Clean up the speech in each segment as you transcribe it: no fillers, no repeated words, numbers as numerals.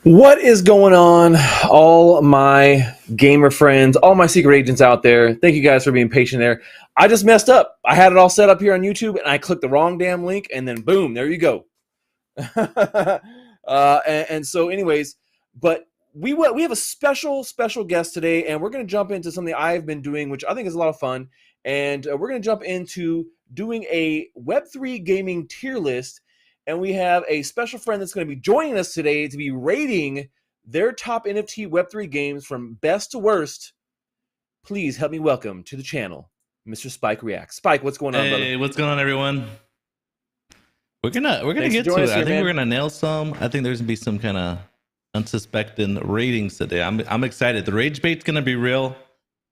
What is going on, all my gamer friends, all my secret agents out there? Thank you guys for being patient there. I just messed up. I had it all set up here on YouTube, and I clicked the wrong damn link, and then boom, there you go. And so, anyways, but we have a special guest today, and we're going to jump into something I've been doing, which I think is a lot of fun. And we're going to jump into doing a Web3 gaming tier list. And we have a special friend that's going to be joining us today to be rating their top NFT Web3 games from best to worst. Please help me welcome to the channel, Mr. Spike Reacts. Spike, what's going on, brother? Hey, what's going on, everyone? We're gonna Thanks get for to joining it. us I here, think man. we're gonna nail some. I think there's gonna be some kind of unsuspecting ratings today. I'm excited. The rage bait's gonna be real,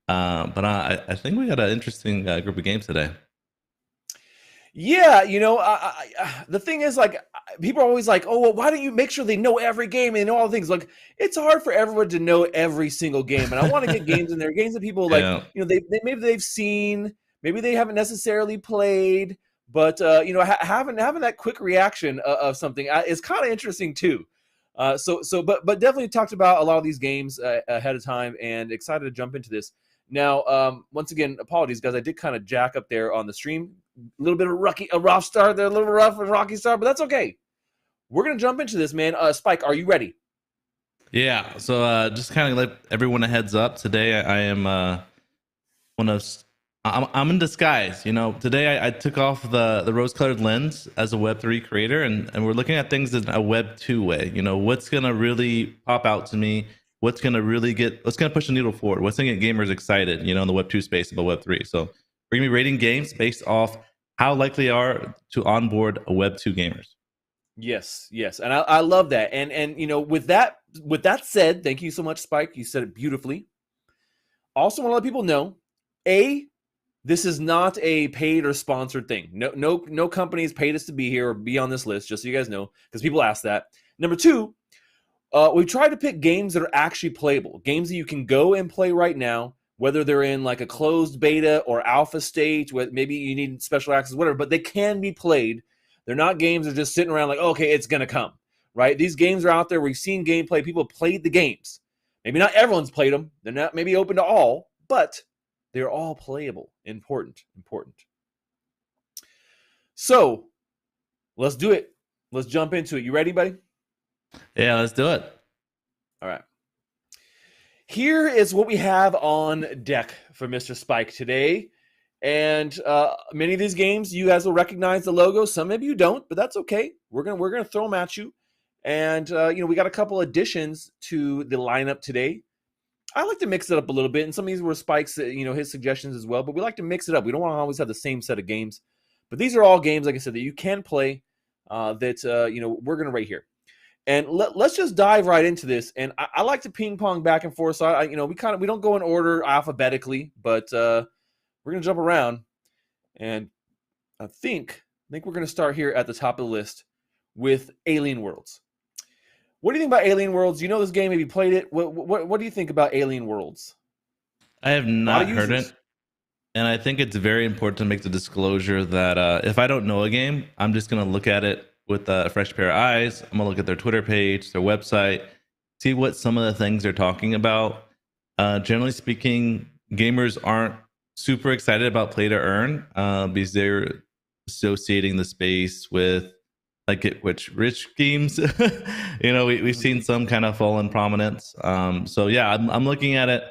but I think we got an interesting group of games today. Yeah, the thing is, like, people are always like, "Oh, well, why don't you make sure they know every game and they know all the things?" Like, it's hard for everyone to know every single game, and I want to get games in there, games that people like, Yeah, they maybe they've seen, maybe they haven't necessarily played, but having that quick reaction of something is kind of interesting too. But definitely talked about a lot of these games ahead of time, and excited to jump into this. Now, once again, apologies, guys. I did kind of jack up there on the stream. A little bit of a rough start there, a little rough and rocky start, but that's okay. We're gonna jump into this, man. Spike, are you ready? yeah. So just kind of let everyone a heads up. Today I am one of I'm in disguise. You know, today I took off the rose-colored lens as a Web3 creator, and we're looking at things in a Web2 way. You know, what's gonna really pop out to me? What's gonna push the needle forward? What's gonna get gamers excited? You know, in the Web2 space about Web3. So we're gonna be rating games based off how likely they are to onboard a Web2 gamers. Yes, and I love that. And with that said, thank you so much, Spike. You said it beautifully. Also, want to let people know, this is not a paid or sponsored thing. No companies paid us to be here or be on this list. Just so you guys know, because people ask that. Number two, we tried to pick games that are actually playable, games that you can go and play right now, whether they're in like a closed beta or alpha stage, where maybe you need special access, whatever, but they can be played. They're not games that are just sitting around like, oh, okay, it's going to come, right? These games are out there. We've seen gameplay. People have played the games. Maybe not everyone's played them. They're not maybe open to all, but they're all playable. Important. So let's do it. Let's jump into it. You ready, buddy? Yeah, let's do it. All right. Here is what we have on deck for Mr. Spike today. And many of these games, you guys will recognize the logo. Some maybe you don't, but that's okay. We're gonna throw them at you. And we got a couple additions to the lineup today. I like to mix it up a little bit, and some of these were Spike's, his suggestions as well. But we like to mix it up. We don't want to always have the same set of games. But these are all games, like I said, that you can play. We're gonna rate here. And let's just dive right into this. And I like to ping pong back and forth. So we don't go in order alphabetically, but we're gonna jump around. And I think we're gonna start here at the top of the list with Alien Worlds. What do you think about Alien Worlds? You know this game? Have you played it? What do you think about Alien Worlds? I have not heard it. And I think it's very important to make the disclosure that if I don't know a game, I'm just going to look at it with a fresh pair of eyes. I'm going to look at their Twitter page, their website, see what some of the things they're talking about. Generally speaking, gamers aren't super excited about play to earn because they're associating the space with like get rich schemes. We've seen some kind of fall in prominence. So yeah, I'm looking at it.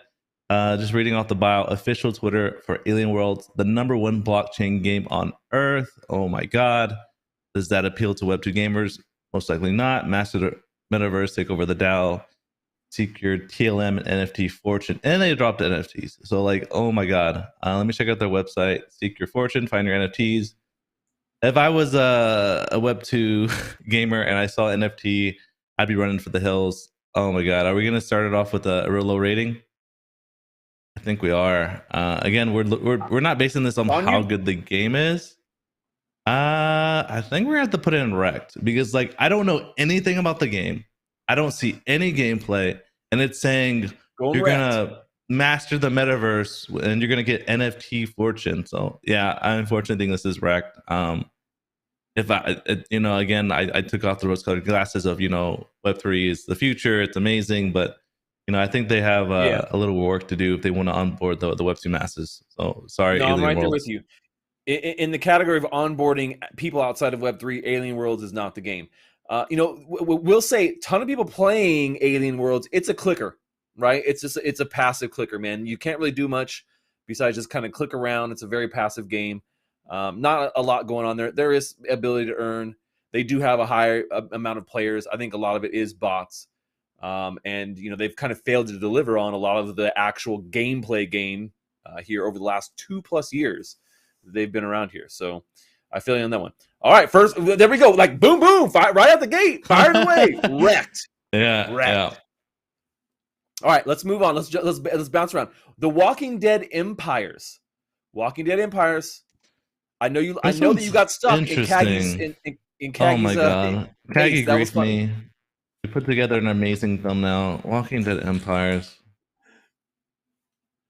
Just reading off the bio, official Twitter for Alien Worlds, the #1 blockchain game on Earth. Oh my God. Does that appeal to Web2 gamers? Most likely not. Master Metaverse, take over the DAO, seek your TLM and NFT fortune. And they dropped NFTs. So like, oh my God. Let me check out their website. Seek your fortune, find your NFTs. If I was a Web2 gamer and I saw NFT, I'd be running for the hills. Oh my God. Are we going to start it off with a real low rating? I think we are. Again, we're not basing this on how good the game is. I think we're gonna have to put it in wrecked because like I don't know anything about the game. I don't see any gameplay, and it's saying you're gonna master the metaverse and you're gonna get NFT fortune. So yeah, I unfortunately think this is wrecked. if again, I took off the rose-colored glasses of, Web3 is the future, it's amazing, but I think they have a little work to do if they want to onboard the Web2 masses. So sorry, No, I'm Alien right there Worlds. with you. In the category of onboarding people outside of Web3, Alien Worlds is not the game. We'll say a ton of people playing Alien Worlds. It's a clicker, right? It's a passive clicker, man. You can't really do much besides just kind of click around. It's a very passive game. Not a lot going on there. There is ability to earn. They do have a higher amount of players. I think a lot of it is bots. And they've kind of failed to deliver on a lot of the actual gameplay game here over the last 2+ years they've been around here. So I feel you on that one. All right, first, there we go. Like boom, boom, right out the gate, fired away, wrecked. Yeah, wrecked. Yeah. All right, let's move on. Let's bounce around. The Walking Dead Empires. Walking Dead Empires. I know you. I know that you got stuck in Kaggy's. In Kaggy's. Oh my god, Kaggy griefed me. We put together an amazing thumbnail. Walking Dead Empires.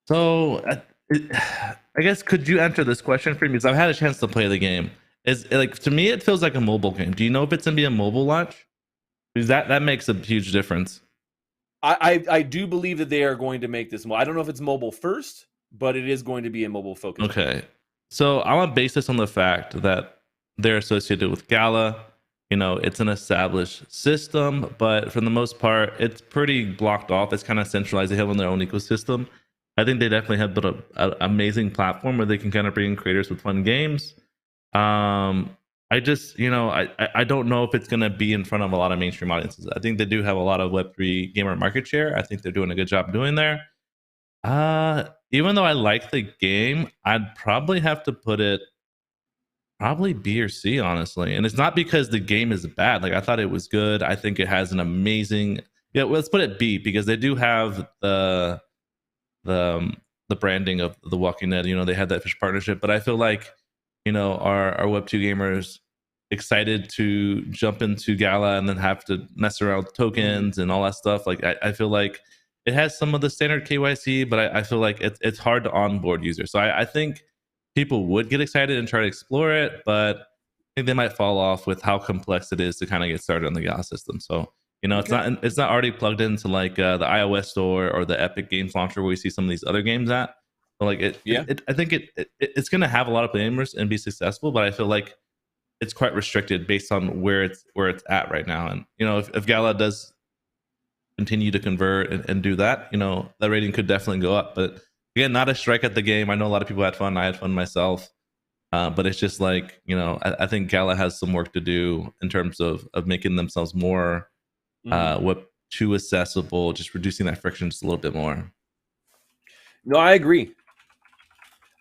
So, I guess, could you answer this question for me? Because I've had a chance to play the game. To me, it feels like a mobile game. Do you know if it's gonna be a mobile launch? Because that makes a huge difference. I do believe that they are going to make this. I don't know if it's mobile first, but it is going to be a mobile focus. Okay, so I want to base this on the fact that they're associated with Gala. It's an established system, but for the most part, it's pretty blocked off. It's kind of centralized. They have on their own ecosystem. I think they definitely have built an amazing platform where they can kind of bring in creators with fun games. I just, I don't know if it's going to be in front of a lot of mainstream audiences. I think they do have a lot of Web3 gamer market share. I think they're doing a good job doing there. Even though I like the game, I'd probably have to put it probably B or C, honestly. And it's not because the game is bad. Like, I thought it was good. I think it has an amazing, let's put it B, because they do have the branding of the Walking Dead. They had that fish partnership, but I feel like our Web2 gamers excited to jump into Gala and then have to mess around with tokens and all that stuff. Like, I feel like it has some of the standard KYC, but I feel like it's hard to onboard users. So I think people would get excited and try to explore it, but I think they might fall off with how complex it is to kind of get started on the Gala system. So it's not already plugged into like the iOS store or the Epic Games Launcher where we see some of these other games at. So like I think it's going to have a lot of gamers and be successful, but I feel like it's quite restricted based on where it's at right now. And if Gala does continue to convert and do that, that rating could definitely go up. But again, not a strike at the game. I know a lot of people had fun. I had fun myself. But it's just like, I think Gala has some work to do in terms of making themselves more Web2 accessible, just reducing that friction just a little bit more. No, I agree.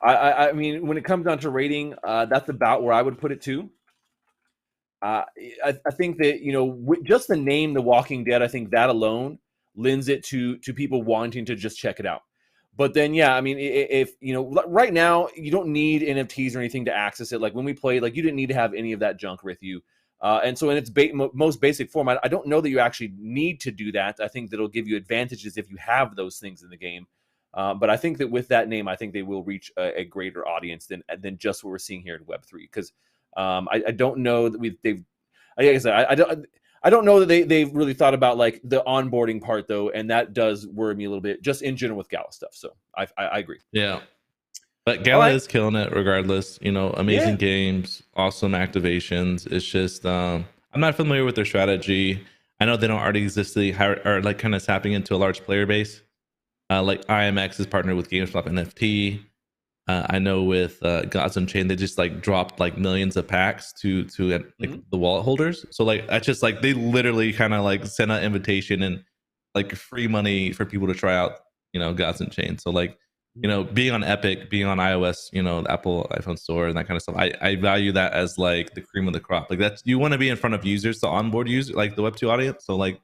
I mean, when it comes down to rating, that's about where I would put it too. I think that just the name The Walking Dead, I think that alone lends it to people wanting to just check it out. But then, yeah, I mean, if right now you don't need NFTs or anything to access it. Like when we played, like you didn't need to have any of that junk with you. And so in its most basic form, I don't know that you actually need to do that. I think that it'll give you advantages if you have those things in the game. But I think that with that name, I think they will reach a greater audience than just what we're seeing here in Web3. Because I don't know that like I said, I don't know that they've really thought about like the onboarding part though, and that does worry me a little bit just in general with Gala stuff. So I agree. Yeah, but Gala is killing it regardless. Amazing games, awesome activations. It's just I'm not familiar with their strategy. I know they don't already exist or like kind of tapping into a large player base. Like IMX is partnered with GameStop NFT. I know with Gods Unchained, they just like dropped like millions of packs to the wallet holders. So like that's just like they literally kind of like sent out invitation and like free money for people to try out, Gods Unchained. So like, being on Epic, being on iOS, the Apple iPhone store and that kind of stuff. I value that as like the cream of the crop. Like that's, you want to be in front of users to onboard users, like the Web2 audience. So like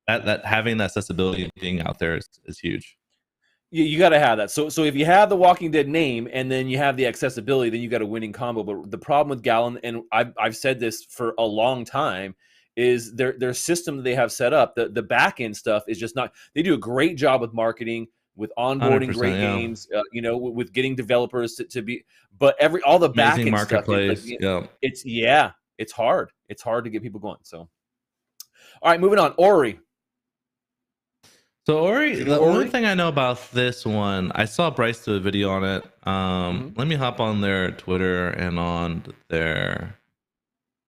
that having that accessibility and being out there is huge. You got to have that. So if you have the Walking Dead name and then you have the accessibility, then you got a winning combo. But the problem with Gala, and I've said this for a long time, is their system that they have set up. The back end stuff is just not. They do a great job with marketing, with onboarding great games, with getting developers to be. But all the back end stuff, marketplace, it's it's hard. It's hard to get people going. So, all right, moving on. Ori. So Ori, the only thing I know about this one, I saw Bryce do a video on it. Let me hop on their Twitter and on their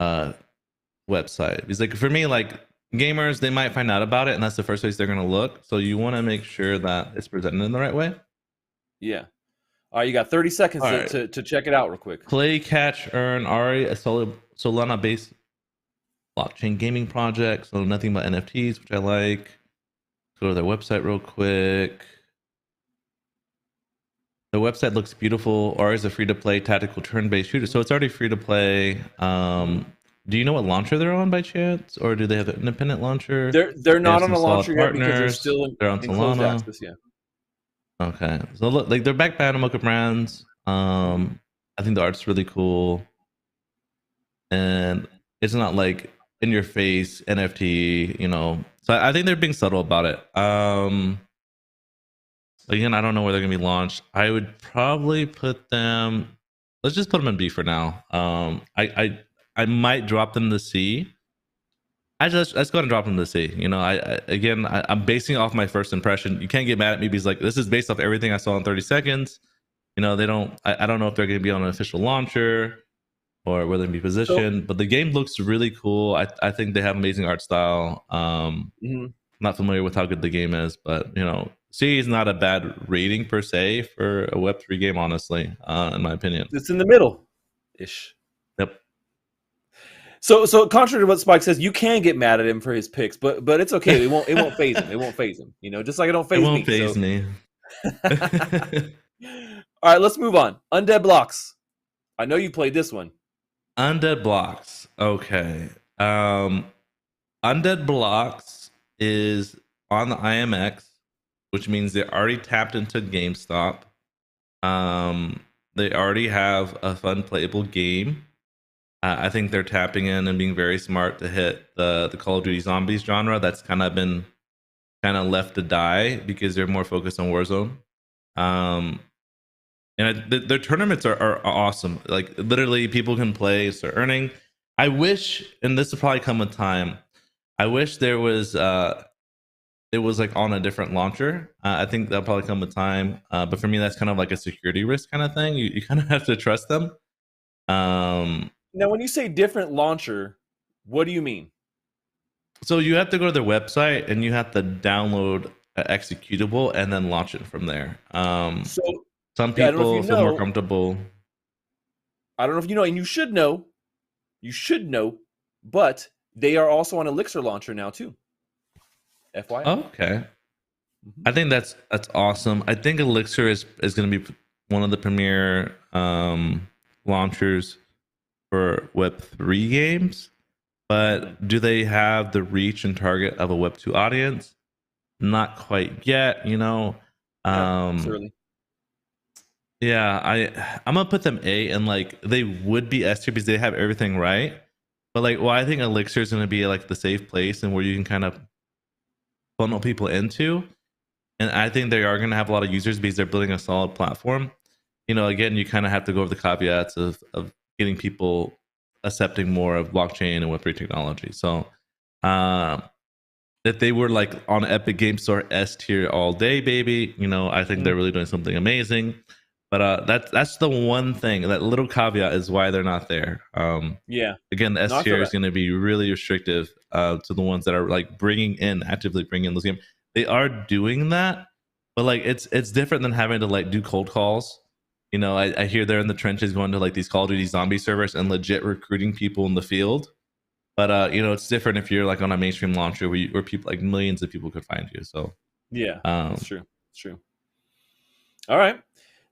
website. Because like for me, like gamers, they might find out about it, and that's the first place they're gonna look. So you want to make sure that it's presented in the right way. Yeah. All right, you got 30 seconds to check it out real quick. Play, catch, earn. Ori, a Solana-based blockchain gaming project. So nothing but NFTs, which I like. Go to their website real quick. The website looks beautiful. Ori is a free-to-play tactical turn-based shooter, so it's already free-to-play. Do you know what launcher they're on by chance, or do they have an independent launcher? They're not on a launcher yet because they're still they're on Solana. Access, yeah. Okay, so look, like they're backed by Animoca Brands. I think the art's really cool, and it's not like in your face NFT, you know. So I think they're being subtle about it. Again, I don't know where they're gonna be launched. I would probably put them. Let's just put them in B for now. I might drop them to C. Let's go ahead and drop them to C. You know, I'm basing it off my first impression. You can't get mad at me because like this is based off everything I saw in 30 seconds. You know, they don't. I don't know if they're gonna be on an official launcher or where they're gonna be positioned. But the game looks really cool. I think they have amazing art style. Not familiar with how good the game is, but you know, C is not a bad rating per se for a Web3 game, honestly, in my opinion. It's in the middle-ish. Yep. So contrary to what Spike says, you can get mad at him for his picks, but it's okay. It won't phase him. It won't phase him. You know, just like it don't phase me. It won't phase me. All right, let's move on. Undead Blocks. I know you played this one. Undead Blocks. Okay. Undead Blocks is on the IMX, which means they already tapped into GameStop. They already have a fun playable game. I think they're tapping in and being very smart to hit the Call of Duty Zombies genre. That's kind of been left to die because they're more focused on Warzone. And their tournaments are awesome. Like literally, people can play, start earning. I wish, and this will probably come with time. I wish there was it was like on a different launcher. I think that'll probably come with time. But for me, that's kind of like a security risk kind of thing. You kind of have to trust them. Now, when you say different launcher, what do you mean? So you have to go to their website and you have to download an executable and then launch it from there. So some people feel more comfortable. I don't know if you know, and you should know. You should know, but they are also on Elixir launcher now too. FYI. Okay. I think that's awesome. I think Elixir is going to be one of the premier launchers for Web3 games, but do they have the reach and target of a Web2 audience? Not quite yet, you know. It's early. Yeah, I'm gonna put them A, and like they would be S tier because they have everything right. But like, well, I think Elixir is gonna be like the safe place and where you can kind of funnel people into. And I think they are gonna have a lot of users because they're building a solid platform. You know, again, you kind of have to go over the caveats of getting people accepting more of blockchain and Web3 technology. So if they were like on Epic Game Store S tier all day, baby, you know, I think they're really doing something amazing. But that's the one thing, that little caveat is why they're not there. Again, the S tier is going to be really restrictive to the ones that are like actively bringing in those games. They are doing that, but like it's different than having to like do cold calls. You know, I hear they're in the trenches going to like these Call of Duty zombie servers and legit recruiting people in the field. But you know, it's different if you're like on a mainstream launcher where people, like millions of people could find you. So yeah, that's true. It's true. All right.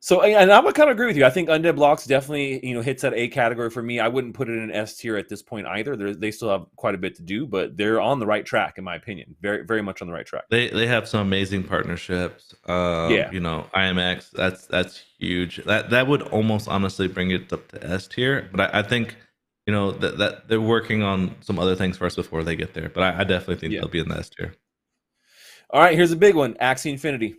So, and I would kind of agree with you. I think Undead Blocks definitely, you know, hits that A category for me. I wouldn't put it in S tier at this point either. They still have quite a bit to do, but they're on the right track, in my opinion. Very, very much on the right track. They have some amazing partnerships. You know, IMX, that's huge. That would almost honestly bring it up to S tier. But I think, you know, that they're working on some other things first before they get there. But I definitely think they'll be in the S tier. All right, here's a big one: Axie Infinity.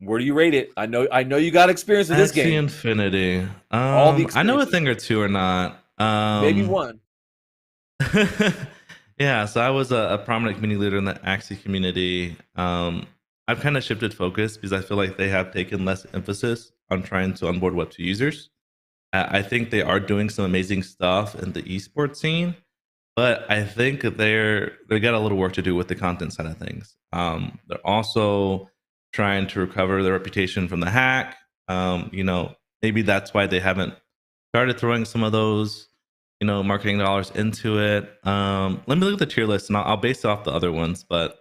Where do you rate it? I know you got experience with this game. Infinity. I know a thing or two or not. Maybe one. Yeah, so I was a prominent community leader in the Axie community. I've kind of shifted focus because I feel like they have taken less emphasis on trying to onboard Web2 users. I think they are doing some amazing stuff in the esports scene, but I think they got a little work to do with the content side of things. They're also trying to recover their reputation from the hack. Maybe that's why they haven't started throwing some of those, marketing dollars into it. Let me look at the tier list, and I'll base it off the other ones, but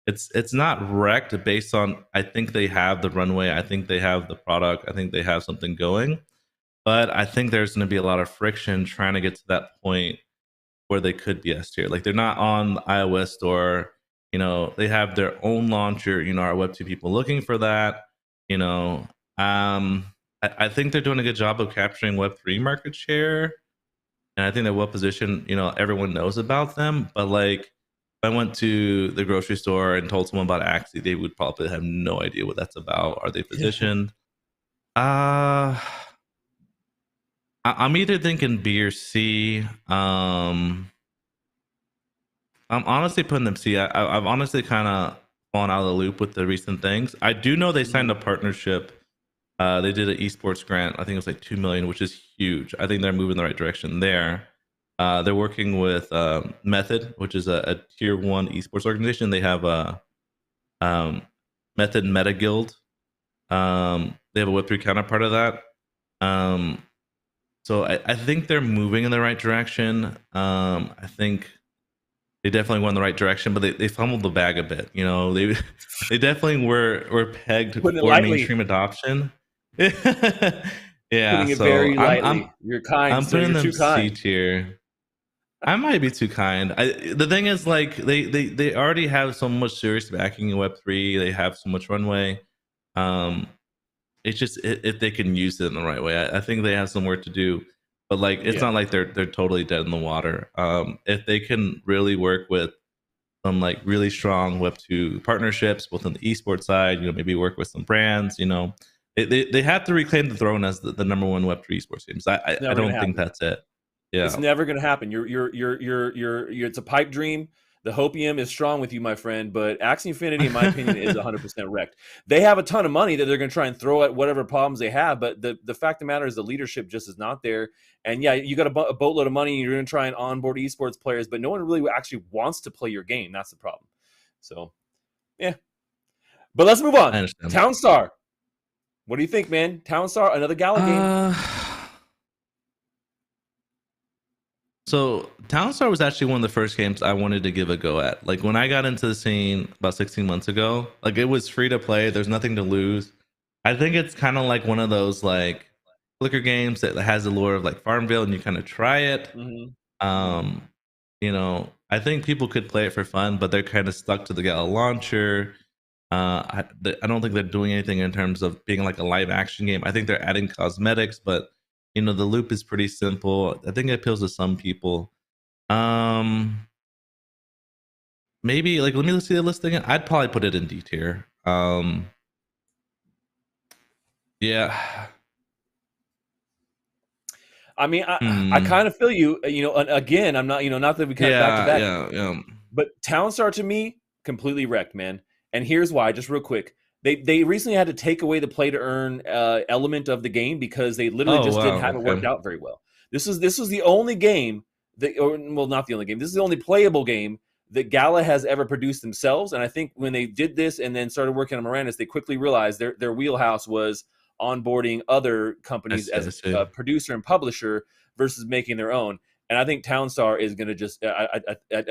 it's not wrecked based on. I think they have the runway. I think they have the product. I think they have something going, but I think there's going to be a lot of friction trying to get to that point where they could be S tier. Like they're not on the iOS store. They have their own launcher. Our Web2 people looking for that. I think they're doing a good job of capturing Web3 market share. And I think they're well positioned. Everyone knows about them. But like, if I went to the grocery store and told someone about Axie, they would probably have no idea what that's about. Are they positioned? I'm either thinking B or C. I'm honestly putting them C. I've honestly kind of fallen out of the loop with the recent things. I do know they signed a partnership. They did an esports grant. I think it was like $2 million, which is huge. I think they're moving in the right direction there. They're working with Method, which is a tier 1 esports organization. They have a Method Meta Guild. They have a Web3 counterpart of that. So I think they're moving in the right direction. I think they definitely went in the right direction, but they fumbled the bag a bit. They definitely were pegged for mainstream adoption. Yeah, putting it very lightly. You're kind. I'm putting them C tier. I might be too kind. The thing is, like, they already have so much serious backing in Web3. They have so much runway. It's just if they can use it in the right way. I think they have some work to do, but like it's not like they're totally dead in the water. If they can really work with some like really strong Web2 partnerships, both on the esports side, maybe work with some brands, they have to reclaim the throne as the number one Web3 esports games. I don't think that's it. Yeah, it's never going to happen. You're it's a pipe dream. The hopium is strong with you, my friend, but Axie Infinity, in my opinion, is 100% wrecked. They have a ton of money that they're going to try and throw at whatever problems they have, but the fact of the matter is the leadership just is not there. And yeah, you got a boatload of money, and you're going to try and onboard esports players, but no one really actually wants to play your game. That's the problem. So, yeah. But let's move on. Townstar. What do you think, man? Townstar, another Gala game. So Townstar was actually one of the first games I wanted to give a go at. Like when I got into the scene about 16 months ago, like it was free to play. There's nothing to lose. I think it's kind of like one of those like clicker games that has the lure of like Farmville, and you kind of try it. I think people could play it for fun, but they're kind of stuck to the Gala launcher. I don't think they're doing anything in terms of being like a live action game. I think they're adding cosmetics, but the loop is pretty simple. I think it appeals to some people. Maybe like let me see the list again. I'd probably put it in D tier. Yeah. I mean, I kind of feel you. Again, I'm not. Not that we kind of back to back. Yeah. But Townstar to me completely wrecked, man. And here's why. Just real quick. They recently had to take away the play to earn element of the game because they literally didn't have it worked out very well. This was the only game not the only game. This is the only playable game that Gala has ever produced themselves. And I think when they did this and then started working on Miranda's, they quickly realized their wheelhouse was onboarding other companies as a producer and publisher versus making their own. And I think Townstar is going to just I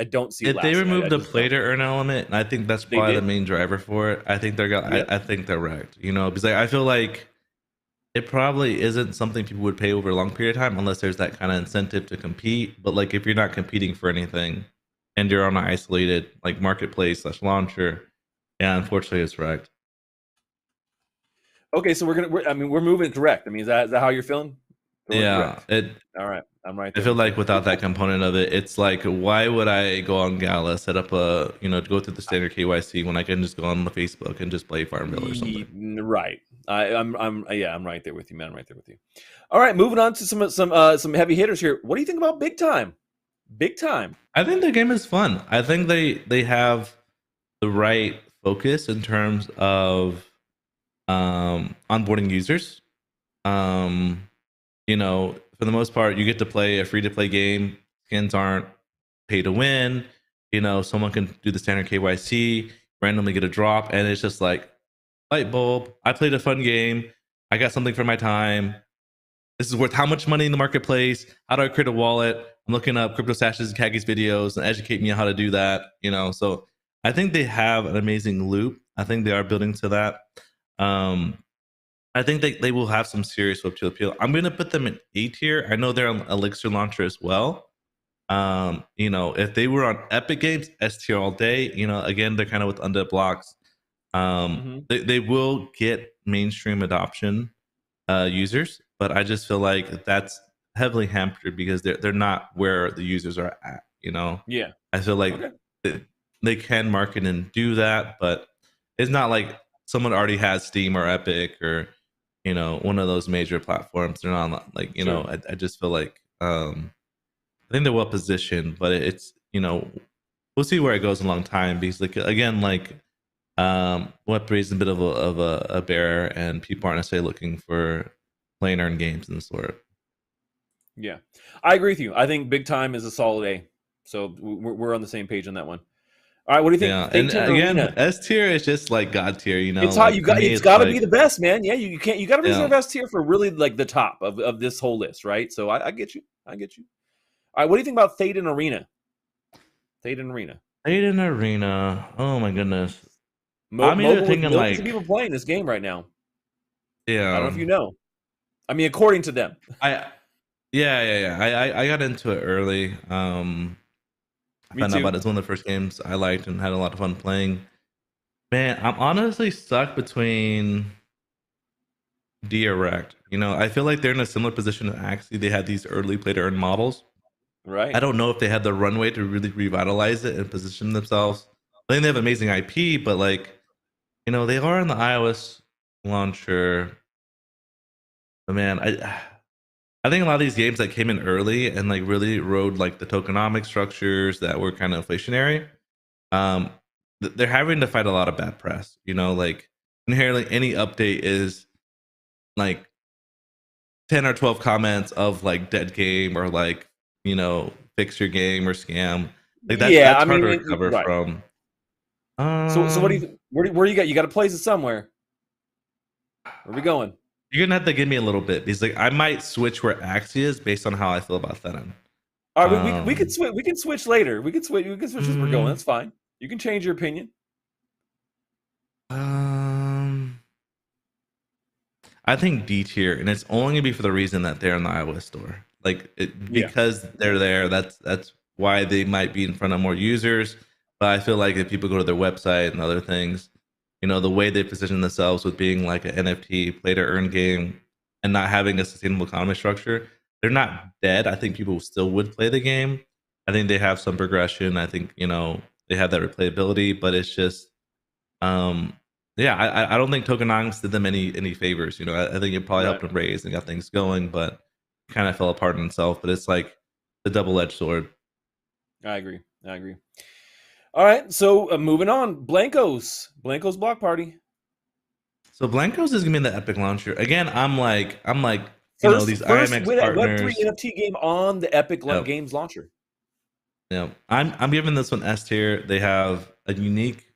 don't see if they remove the play to earn element, and I think that's probably the main driver for it. I think I think they're wrecked, because I feel like it probably isn't something people would pay over a long period of time unless there's that kind of incentive to compete. But like if you're not competing for anything and you're on an isolated like marketplace / launcher, yeah, unfortunately it's wrecked. Okay, so we're moving direct. I mean, is that how you're feeling? Yeah. All right. I'm right there. I feel like without that component of it, it's like, why would I go on Gala, set up go through the standard KYC when I can just go on the Facebook and just play Farmville or something? Right. I'm right there with you, man. I'm right there with you. All right, moving on to some heavy hitters here. What do you think about Big Time? Big time. I think the game is fun. I think they have the right focus in terms of onboarding users. Um, for the most part, you get to play a free to play game. Skins aren't pay to win. Someone can do the standard KYC, randomly get a drop, and it's just like light bulb. I played a fun game. I got something for my time. This is worth how much money in the marketplace? How do I create a wallet? I'm looking up crypto Stachers and Kagi's videos and educate me on how to do that. So I think they have an amazing loop. I think they are building to that. I think they will have some serious Web2 appeal. I'm going to put them in A tier. I know they're on Elixir launcher as well. If they were on Epic Games, S tier all day. Again, they're kind of with Undead blocks. They will get mainstream adoption users, but I just feel like that's heavily hampered because they're not where the users are at. Yeah. I feel like they can market and do that, but it's not like someone already has Steam or Epic or one of those major platforms. They're not like I just feel like I think they're well positioned, but it's we'll see where it goes in a long time because like again like Web3 is a bit of a bear, and people aren't necessarily looking for play and earn games and the sort. Yeah, I agree with you. I think big time is a solid A. So we're on the same page on that one. All right, what do you think? Yeah, and again, S tier is just like God tier. It's like, it's got to be the best, man. Yeah, you got to reserve S tier for really like the top of this whole list, right? So I get you. I get you. All right, what do you think about Thedan Arena? Thedan Arena. Oh my goodness. I'm even thinking like people playing this game right now. Yeah, I don't know if you know. I mean, according to them. I got into it early. I found out about it. It's one of the first games I liked and had a lot of fun playing. Man, I'm honestly stuck between Direct. I feel like they're in a similar position to Axie. They had these early play to earn models. Right. I don't know if they had the runway to really revitalize it and position themselves. I think they have amazing IP, but like, they are in the iOS launcher. But man, I think a lot of these games that came in early and like really rode like the tokenomic structures that were kind of inflationary, they're having to fight a lot of bad press. Like inherently any update is like 10 or 12 comments of like dead game or like fix your game or scam. Like that's hard to recover from. So what do you where you got? You got to place it somewhere. Where are we going? You're gonna have to give me a little bit because like I might switch where Axie is based on how I feel about Thedan. All right, we can switch. We can switch later. We can switch as we're going. That's fine. You can change your opinion. I think D tier, and it's only gonna be for the reason that they're in the iOS store. Like because they're there. That's why they might be in front of more users. But I feel like if people go to their website and other things, the way they position themselves with being like an NFT play to earn game and not having a sustainable economy structure, they're not dead. I think people still would play the game. I think they have some progression. I think they have that replayability, but it's just I don't think tokenomics did them any favors. I think it probably helped them raise and got things going, but kind of fell apart in itself. But it's like the double-edged sword. I agree. All right, so moving on, Blancos Block Party. So Blancos is gonna be in the Epic launcher again. I'm like these first IMX partners. Web3 NFT game on the Epic Games launcher. Yeah, I'm giving this one S tier. They have a unique,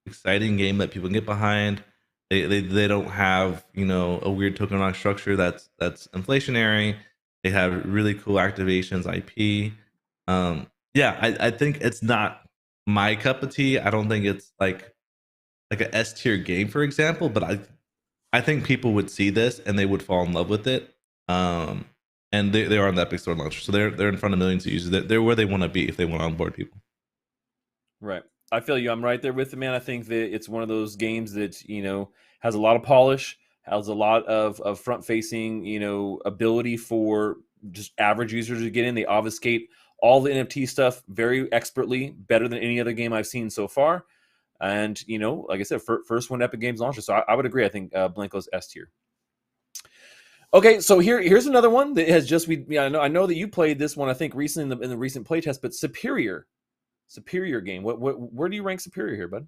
exciting game that people can get behind. They don't have a weird tokenomic structure that's inflationary. They have really cool activations, IP. I think it's not my cup of tea. I don't think it's like a S tier game, for example. But I think people would see this and they would fall in love with it. And they are on the Epic Store launcher, so they're in front of millions of users. They're where they want to be if they want to onboard people. Right. I feel you. I'm right there with the man. I think that it's one of those games that has a lot of polish, has a lot of front facing ability for just average users to get in. They obfuscate all the NFT stuff very expertly, better than any other game I've seen so far. And like I said, first one Epic Games launcher, so I would agree. I think Blancos S tier. Okay, so here's another one that has just I know that you played this one I think recently in the recent playtest, but Superior game. What where do you rank Superior here, bud?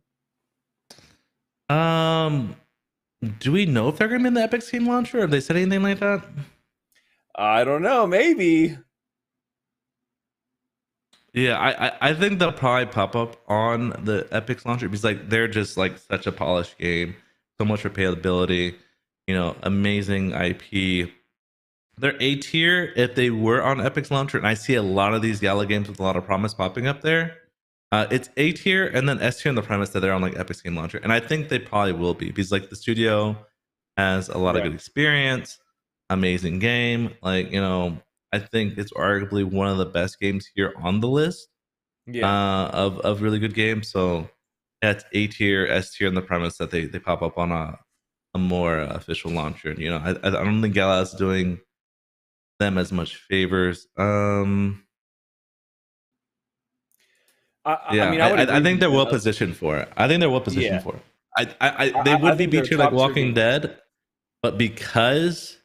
Do we know if they're gonna be in the Epic Game Launcher? Have they said anything like that? I don't know. Maybe. Yeah, I think they'll probably pop up on the Epic's launcher because like they're just like such a polished game, so much replayability, amazing IP. They're A tier if they were on Epic's launcher, and I see a lot of these Gala games with a lot of promise popping up there. It's A tier and then S tier on the premise that they're on like Epic's game launcher, and I think they probably will be because like the studio has a lot of good experience, amazing game. Like I think it's arguably one of the best games here on the list. Of really good games. So that's A tier, S tier, on the premise that they pop up on a more official launcher. And I don't think Gala is doing them as much favors. I mean, I think they're well positioned for it. I think they're well positioned for it. They would be B tier like Walking Dead, but because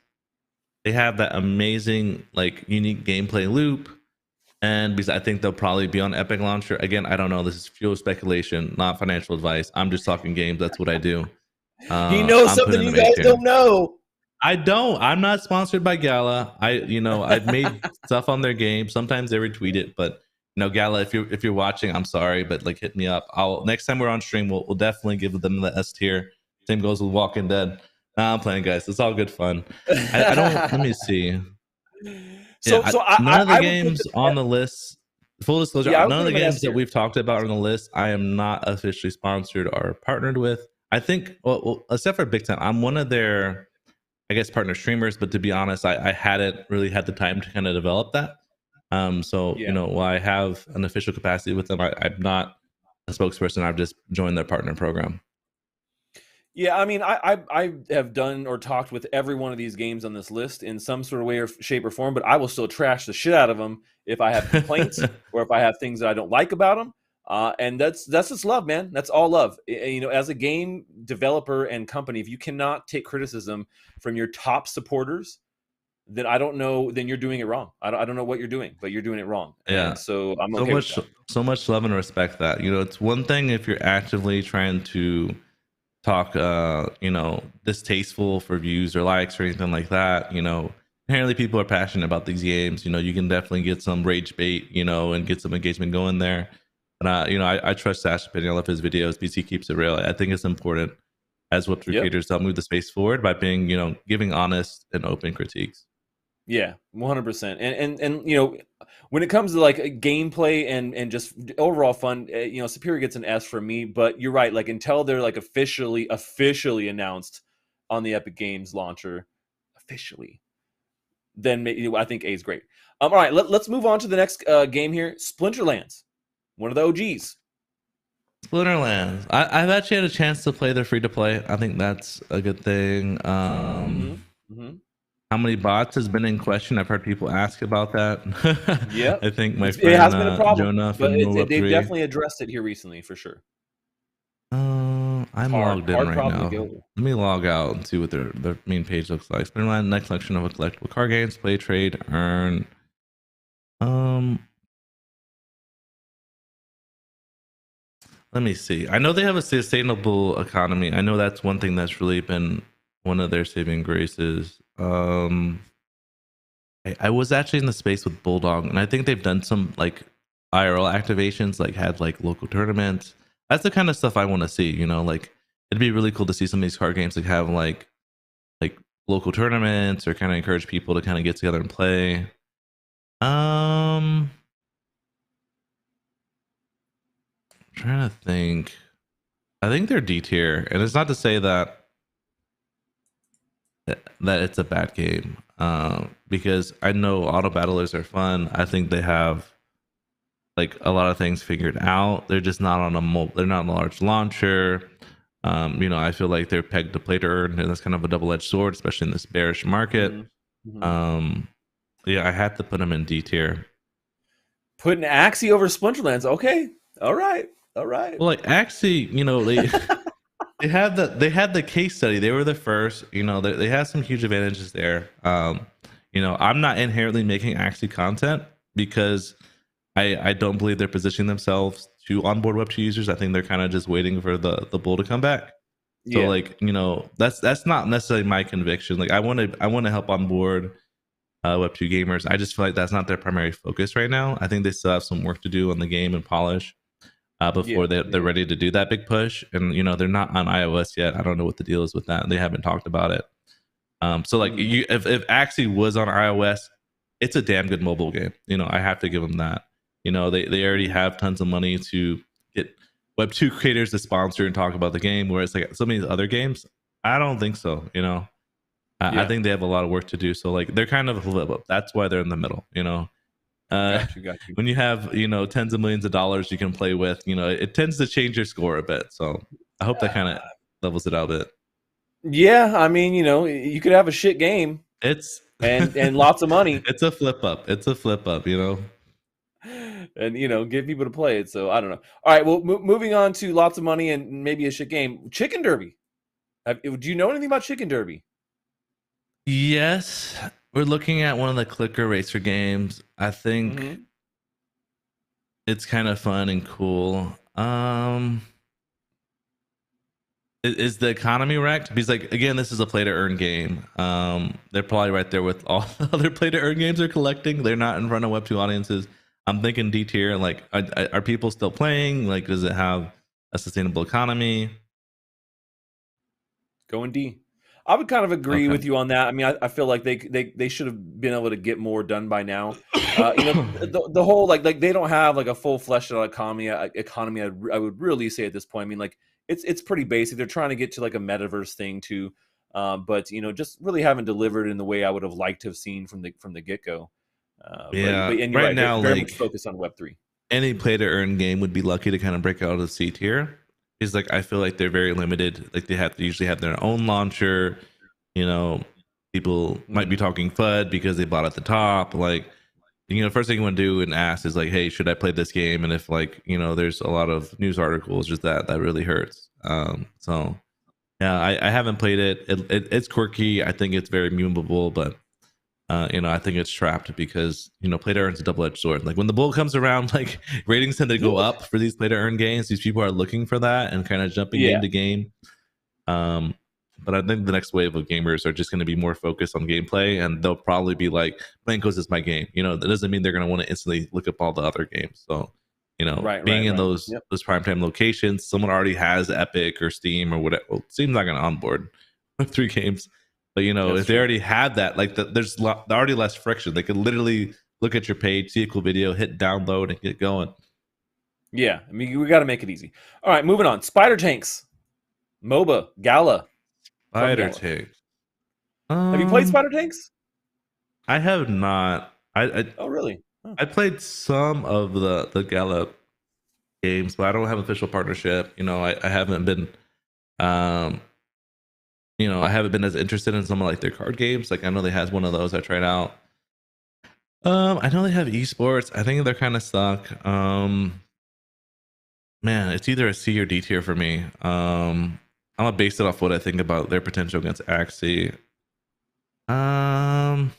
they have that amazing like unique gameplay loop, and because I think they'll probably be on Epic Launcher again. I don't know. This is pure speculation, not financial advice. I'm just talking games. That's what I do. He knows something you guys don't know. I don't. I'm not sponsored by Gala. I've made stuff on their game. Sometimes they retweet it, but Gala, if you're watching, I'm sorry, but like hit me up. Next time we're on stream, we'll definitely give them the S tier. Same goes with Walking Dead. Nah, I'm playing, guys. It's all good fun. I don't. Let me see. None of the games on the list. Full disclosure, none of the games that we've talked about on the list, I am not officially sponsored or partnered with. I think, well, except for Big Time, I'm one of their, I guess, partner streamers. But to be honest, I hadn't really had the time to kind of develop that. While I have an official capacity with them, I'm not a spokesperson. I've just joined their partner program. Yeah, I mean, I have done or talked with every one of these games on this list in some sort of way or shape or form, but I will still trash the shit out of them if I have complaints or if I have things that I don't like about them. And that's just love, man. That's all love. As a game developer and company, if you cannot take criticism from your top supporters, then I don't know. Then you're doing it wrong. I don't know what you're doing, but you're doing it wrong. Yeah. And so I'm okay with that. So much love and respect that. It's one thing if you're actively trying to talk distasteful for views or likes or anything like that. Apparently people are passionate about these games. You can definitely get some rage bait, and get some engagement going there. And I trust Sash opinion. I love his videos. BC keeps it real. I think it's important as what creators help move the space forward by being, giving honest and open critiques. Yeah, 100%. And when it comes to like gameplay and just overall fun, Superior gets an S for me. But you're right. Like until they're like officially announced on the Epic Games launcher, then I think A is great. All right, let's move on to the next game here. Splinterlands, one of the OGs. Splinterlands. I've actually had a chance to play their free to play. I think that's a good thing. How many bots has been in question? I've heard people ask about that. Yeah, I think my friend it has been a problem, Jonah but they've definitely addressed it here recently for sure. I'm logged in right now. Let me log out and see what their main page looks like. Splinterlands, next collection of collectible card games, play, trade, earn. Let me see. I know they have a sustainable economy. I know that's one thing that's really been one of their saving graces. I was actually in the space with Bulldog, and I think they've done some like IRL activations, like had like local tournaments. That's the kind of stuff I want to see. Like it'd be really cool to see some of these card games like have like local tournaments or kind of encourage people to kind of get together and play. I'm trying to think. I think they're D tier, and it's not to say that it's a bad game, because I know auto battlers are fun. I think they have like a lot of things figured out. They're just not on they're not on a large launcher. I feel like they're pegged to play to earn, and that's kind of a double-edged sword, especially in this bearish market. I had to put them in D tier. Putting Axie over Splinterlands. Okay. All right. Well, like Axie, they had the case study. They were the first. You know, they had some huge advantages there. You know, I'm not inherently making Axie content because I don't believe they're positioning themselves to onboard Web2 users. I think they're kind of just waiting for the bull to come back. So Yeah. like, you know, that's not necessarily my conviction. Like I want to help onboard Web2 gamers. I just feel like that's not their primary focus right now. I think they still have some work to do on the game and polish before Yeah. they're ready to do that big push. And you know, they're not on iOS yet. I don't know what the deal is with that. They haven't talked about it. So like, if Axie was on iOS, it's a damn good mobile game. You know, I have to give them that. You know, they already have tons of money to get Web2 creators to sponsor and talk about the game. Whereas like some of these other games, I don't think so. You know, I think they have a lot of work to do. So like they're kind of a flip up. That's why they're in the middle. You know, Got you. when you have, you know, tens of millions of dollars you can play with, you know, it tends to change your score a bit. So I hope that kind of levels it out a bit. Yeah, I mean, you know, you could have a shit game It's and lots of money, it's a flip up. It's a flip up, you know. and you know, get people to play it. So I don't know. All right, well, moving on to lots of money and maybe a shit game, Chicken Derby. Do you know anything about Chicken Derby? Yes, we're looking at one of the clicker racer games. I think it's kind of fun and cool. Is the economy wrecked? Because like again, this is a play to earn game. They're probably right there with all the other play to earn games they're collecting. They're not in front of Web2 audiences. I'm thinking D tier. Like, are people still playing? Like, does it have a sustainable economy? Going D. I would kind of agree Okay. with you on that. I mean, I feel like they should have been able to get more done by now. You know, the whole like they don't have like a full fleshed out economy. I would really say at this point. I mean, like it's pretty basic. They're trying to get to like a metaverse thing too, but you know, just really haven't delivered in the way I would have liked to have seen from the get go. Yeah. But and you're Right right, very, now, very much like focused on Web3. any play to earn game would be lucky to kind of break out of C tier. Is like I feel like they're very limited. Like they have to usually have their own launcher. You know, people might be talking FUD because they bought at the top. Like, you know, first thing you want to do and ask is like, hey, should I play this game? And if like, you know, there's a lot of news articles, just that really hurts. So yeah, I haven't played it. It's quirky. I think it's very memeable, but you know, I think it's trapped because, you know, play to earn's a double-edged sword. Like when the bull comes around, like ratings tend to go up for these play to earn games. These people are looking for that and kind of jumping game to game. But I think the next wave of gamers are just going to be more focused on gameplay, and they'll probably be like, Blancos is my game. You know, that doesn't mean they're going to want to instantly look up all the other games. So, you know, being in those primetime locations, someone already has Epic or Steam or whatever. Well, Steam's not going to onboard 3 games. But you know, if they already have that, like there's already less friction. They could literally look at your page, see a cool video, hit download, and get going. Yeah, I mean, we got to make it easy. All right, moving on. Spider Tanks, MOBA, Gala. Spider Tanks. Have you played Spider Tanks? I have not. Oh, really? Huh. I played some of the Gala games, but I don't have an official partnership. You know, I haven't been you know, I haven't been as interested in some of like their card games. Like I know they has one of those I tried out. I know they have esports. I think they're kind of stuck. Man, it's either a C or D tier for me. I'm gonna base it off what I think about their potential against Axie. I'm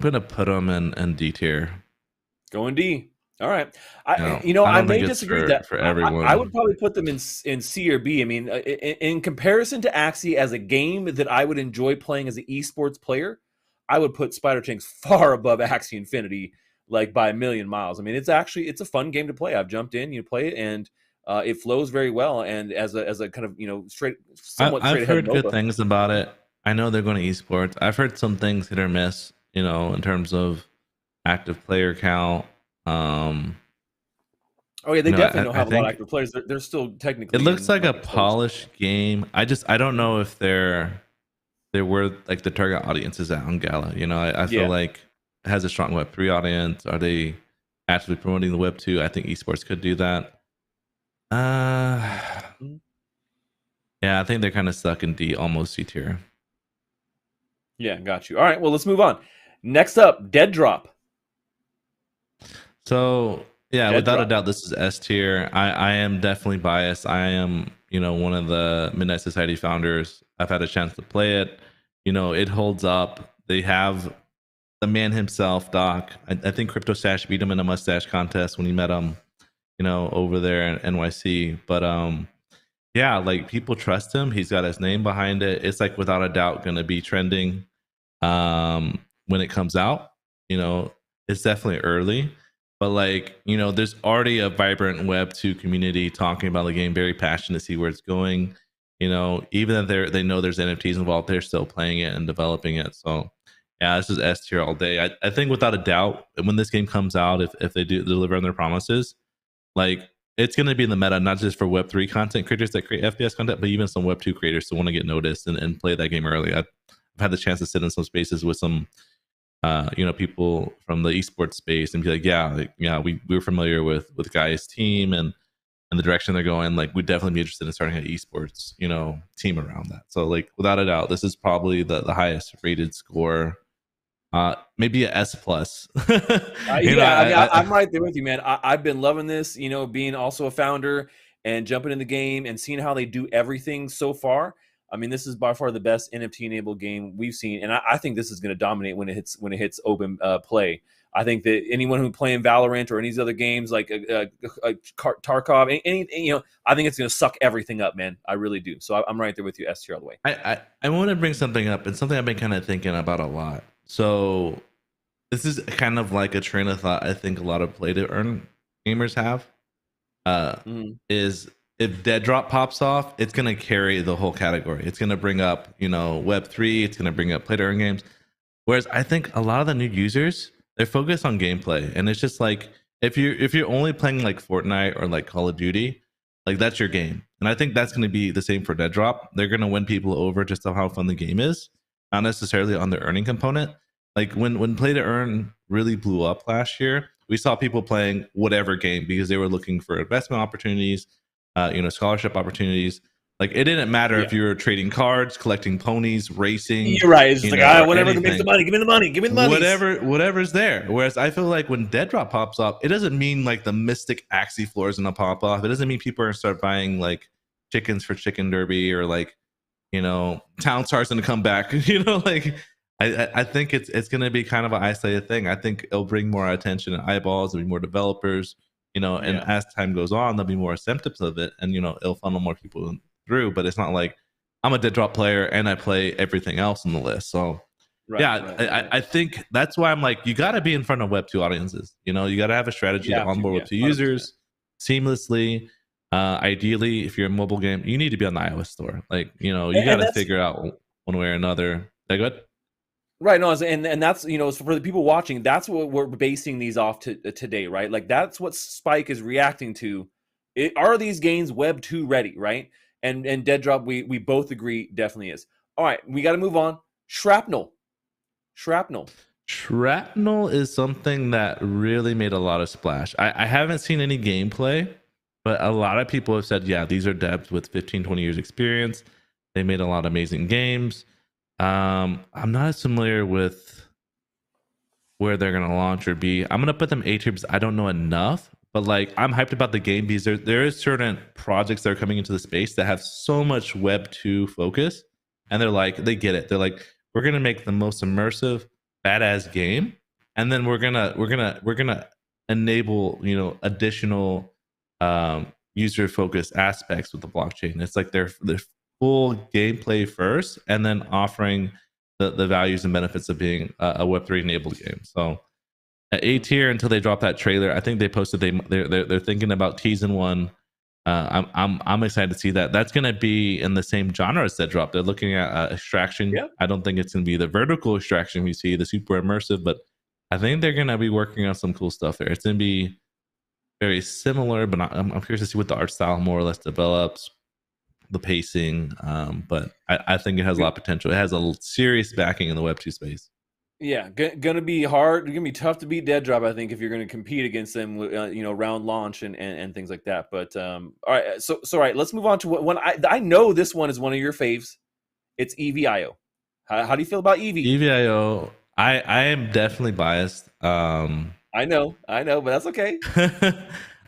gonna put them in D tier. Going D. All right. I may disagree for everyone. I would probably put them in C or B. I mean, in comparison to Axie as a game that I would enjoy playing as an esports player, I would put Spider Tanks far above Axie Infinity, like by a million miles. I mean, it's a fun game to play. I've jumped in, you play it, and it flows very well. And as a kind of, you know, I've heard good things about it. I know they're going to esports. I've heard some things hit or miss, you know, in terms of active player count. Oh yeah, they definitely don't have a lot of active players. They're still technically. It looks like a polished game. I don't know if they're where like the target audience is at on Gala. You know, I feel like it has a strong Web3 audience. Are they actively promoting the Web2? I think esports could do that. Yeah, I think they're kind of stuck in D, almost C tier. Yeah, got you. All right, well, let's move on. Next up, Dead Drop. So yeah, Dead without a drop. doubt, this is S tier. I am definitely biased. I am, one of the Midnight Society founders. I've had a chance to play it. It holds up. They have the man himself, Doc. I think Crypto Stash beat him in a mustache contest when he met him, over there in NYC. But yeah, like people trust him. He's got his name behind it. It's like without a doubt gonna be trending when it comes out. It's definitely early, but like, there's already a vibrant web 2 community talking about the game, very passionate to see where it's going. Even if they know there's NFTs involved, they're still playing it and developing it. So yeah, this is S tier all day. I think without a doubt, when this game comes out, if they do deliver on their promises, like it's going to be in the meta, not just for Web3 content creators that create FPS content, but even some Web2 creators to want to get noticed and play that game early. I've had the chance to sit in some spaces with some, people from the esports space and be like, yeah, we were familiar with Guy's team and the direction they're going. Like, we'd definitely be interested in starting an esports, team around that. So, like, without a doubt, this is probably the highest rated score. Maybe a S plus. I'm right there with you, man. I've been loving this, being also a founder and jumping in the game and seeing how they do everything so far. I mean, this is by far the best NFT enabled game we've seen, and I think this is going to dominate when it hits open play. I think that anyone who playing Valorant or any of these other games like Tarkov, I think it's going to suck everything up, man. I really do. So I'm right there with you, S tier all the way. I want to bring something up. It's something I've been kind of thinking about a lot. So this is kind of like a train of thought I think a lot of play to earn gamers have. Is if Dead Drop pops off, it's gonna carry the whole category. It's gonna bring up, Web3, it's gonna bring up play to earn games. Whereas I think a lot of the new users, they're focused on gameplay. And it's just like if you're only playing like Fortnite or like Call of Duty, like that's your game. And I think that's gonna be the same for Dead Drop. They're gonna win people over just on how fun the game is, not necessarily on the earning component. Like when play to earn really blew up last year, we saw people playing whatever game because they were looking for investment opportunities, scholarship opportunities. Like it didn't matter if you were trading cards, collecting ponies, racing. You're right. It's just like, whatever makes the money. Give me the money. Give me the money. Whatever's there. Whereas I feel like when Dead Drop pops up, it doesn't mean like the mystic Axie floor is gonna pop off. It doesn't mean people are gonna start buying like chickens for Chicken Derby or like, Town Star's gonna come back. I think it's going to be kind of an isolated thing. I think it'll bring more attention and eyeballs. There'll be more developers, and as time goes on, there'll be more acceptance of it, and it'll funnel more people through. But it's not like I'm a Dead Drop player and I play everything else on the list. So I think that's why I'm like, you got to be in front of Web 2 audiences. You got to have a strategy to onboard Web 2 users seamlessly. Ideally, if you're a mobile game, you need to be on the iOS store. Like you got to figure out one way or another. That good? Right, no, and that's for the people watching, that's what we're basing these off to today, right? Like that's what Spike is reacting to. Are these games Web 2 ready, right? And Dead Drop, we both agree definitely is. All right, we got to move on. Shrapnel is something that really made a lot of splash. I haven't seen any gameplay, but a lot of people have said, yeah, these are devs with 15-20 years experience. They made a lot of amazing games. I'm not as familiar with where they're gonna launch or be. I'm gonna put them A tier because I don't know enough. But like, I'm hyped about the game because there is certain projects that are coming into the space that have so much Web 2 focus, and they get it. They're like, we're gonna make the most immersive, badass game, and then we're gonna enable additional user focused aspects with the blockchain. It's like they're full gameplay first, and then offering the values and benefits of being a Web3 enabled game. So at A tier until they drop that trailer. I think they posted they're thinking about teasing one. I'm excited to see that. That's going to be in the same genre as Dead Drop. They're looking at extraction. Yeah. I don't think it's going to be the vertical extraction we see, the super immersive, but I think they're going to be working on some cool stuff there. It's going to be very similar, but I'm curious to see what the art style more or less develops, the pacing, but I think it has a lot of potential. It has a serious backing in the Web 2 space. Yeah, gonna be hard. Gonna be tough to beat Dead Drop, I think, if you're gonna compete against them, round launch and things like that. But all right, so all right, let's move on to one. I know this one is one of your faves. It's Evio. How do you feel about Evio? Evio, I am definitely biased. I I know, but that's okay.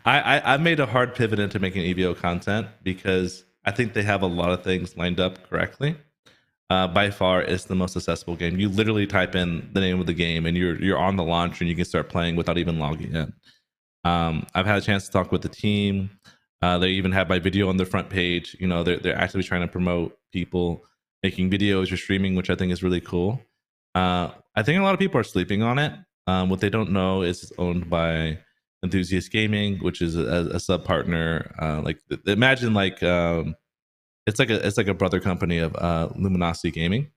I made a hard pivot into making Evio content because I think they have a lot of things lined up correctly. By far, it's the most accessible game. You literally type in the name of the game, and you're on the launch, and you can start playing without even logging in. I've had a chance to talk with the team. They even have my video on their front page. You know, they're actively trying to promote people making videos or streaming, which I think is really cool. I think a lot of people are sleeping on it. What they don't know is it's owned by NFTs Gaming, which is a sub partner. Like imagine like it's like a brother company of Luminosity Gaming,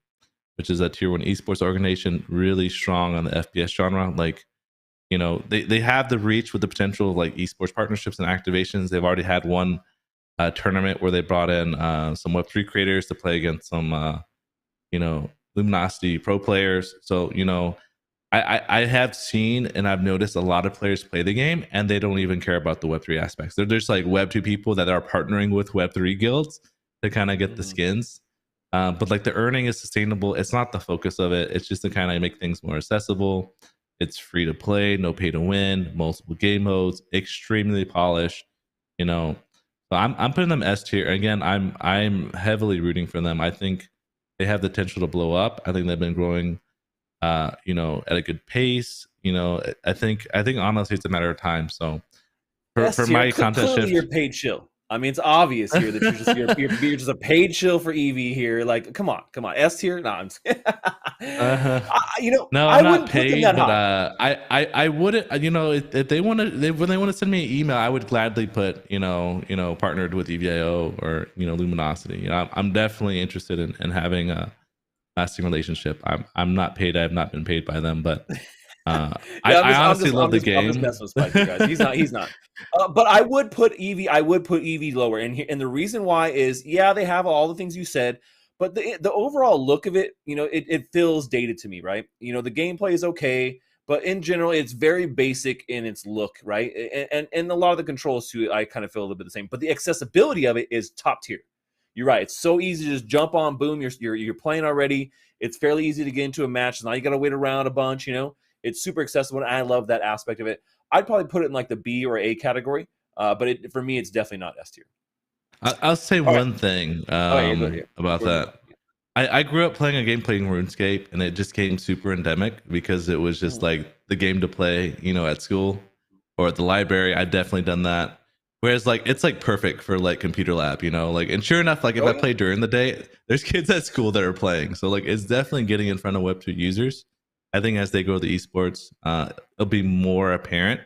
which is a tier 1 esports organization, really strong on the FPS genre. Like, you know, they have the reach with the potential of like esports partnerships and activations. They've already had one tournament where they brought in some Web3 creators to play against some you know, Luminosity pro players. So, you know, I have seen and I've noticed a lot of players play the game and they don't even care about the Web3 aspects. They're just like Web2 people that are partnering with Web3 guilds to kind of get the skins. But like the earning is sustainable. It's not the focus of it. It's just to kind of make things more accessible. It's free to play, no pay to win, multiple game modes, extremely polished. You know, so I'm putting them S tier. Again, I'm heavily rooting for them. I think they have the potential to blow up. I think they've been growing, you know, at a good pace. You know, I think honestly it's a matter of time. So for my content clearly shift, you're paid shill. I mean, it's obvious here that you're just a paid shill for Eevee here. Like, come on, S tier. No, I'm you know, no, I I'm wouldn't not put them paid, that but high. I wouldn't. You know, if they want to, when they want to send me an email, I would gladly put, you know, partnered with Evio or, you know, Luminosity. You know, I'm definitely interested in having a lasting relationship. I'm not paid. I have not been paid by them, but Yeah, I honestly love the game. I'm just messing with Spike, you guys. He's not. But I would put Eevee lower, and the reason why is, yeah, they have all the things you said, but the overall look of it, you know, it feels dated to me, right? You know, the gameplay is okay, but in general, it's very basic in its look, right? And a lot of the controls too, I kind of feel a little bit the same. But the accessibility of it is top tier. You're right. It's so easy to just jump on, boom, you're playing already. It's fairly easy to get into a match. Now you got to wait around a bunch, you know. It's super accessible, and I love that aspect of it. I'd probably put it in like the B or A category, but for me, it's definitely not S tier. I'll say one thing about that. I grew up playing a game playing RuneScape, and it just came super endemic because it was just like the game to play, you know, at school or at the library. I've definitely done that. Whereas like it's like perfect for like computer lab, you know, like, and sure enough, like if I play during the day, there's kids at school that are playing. So like it's definitely getting in front of Web2 users. I think as they grow the esports, it'll be more apparent.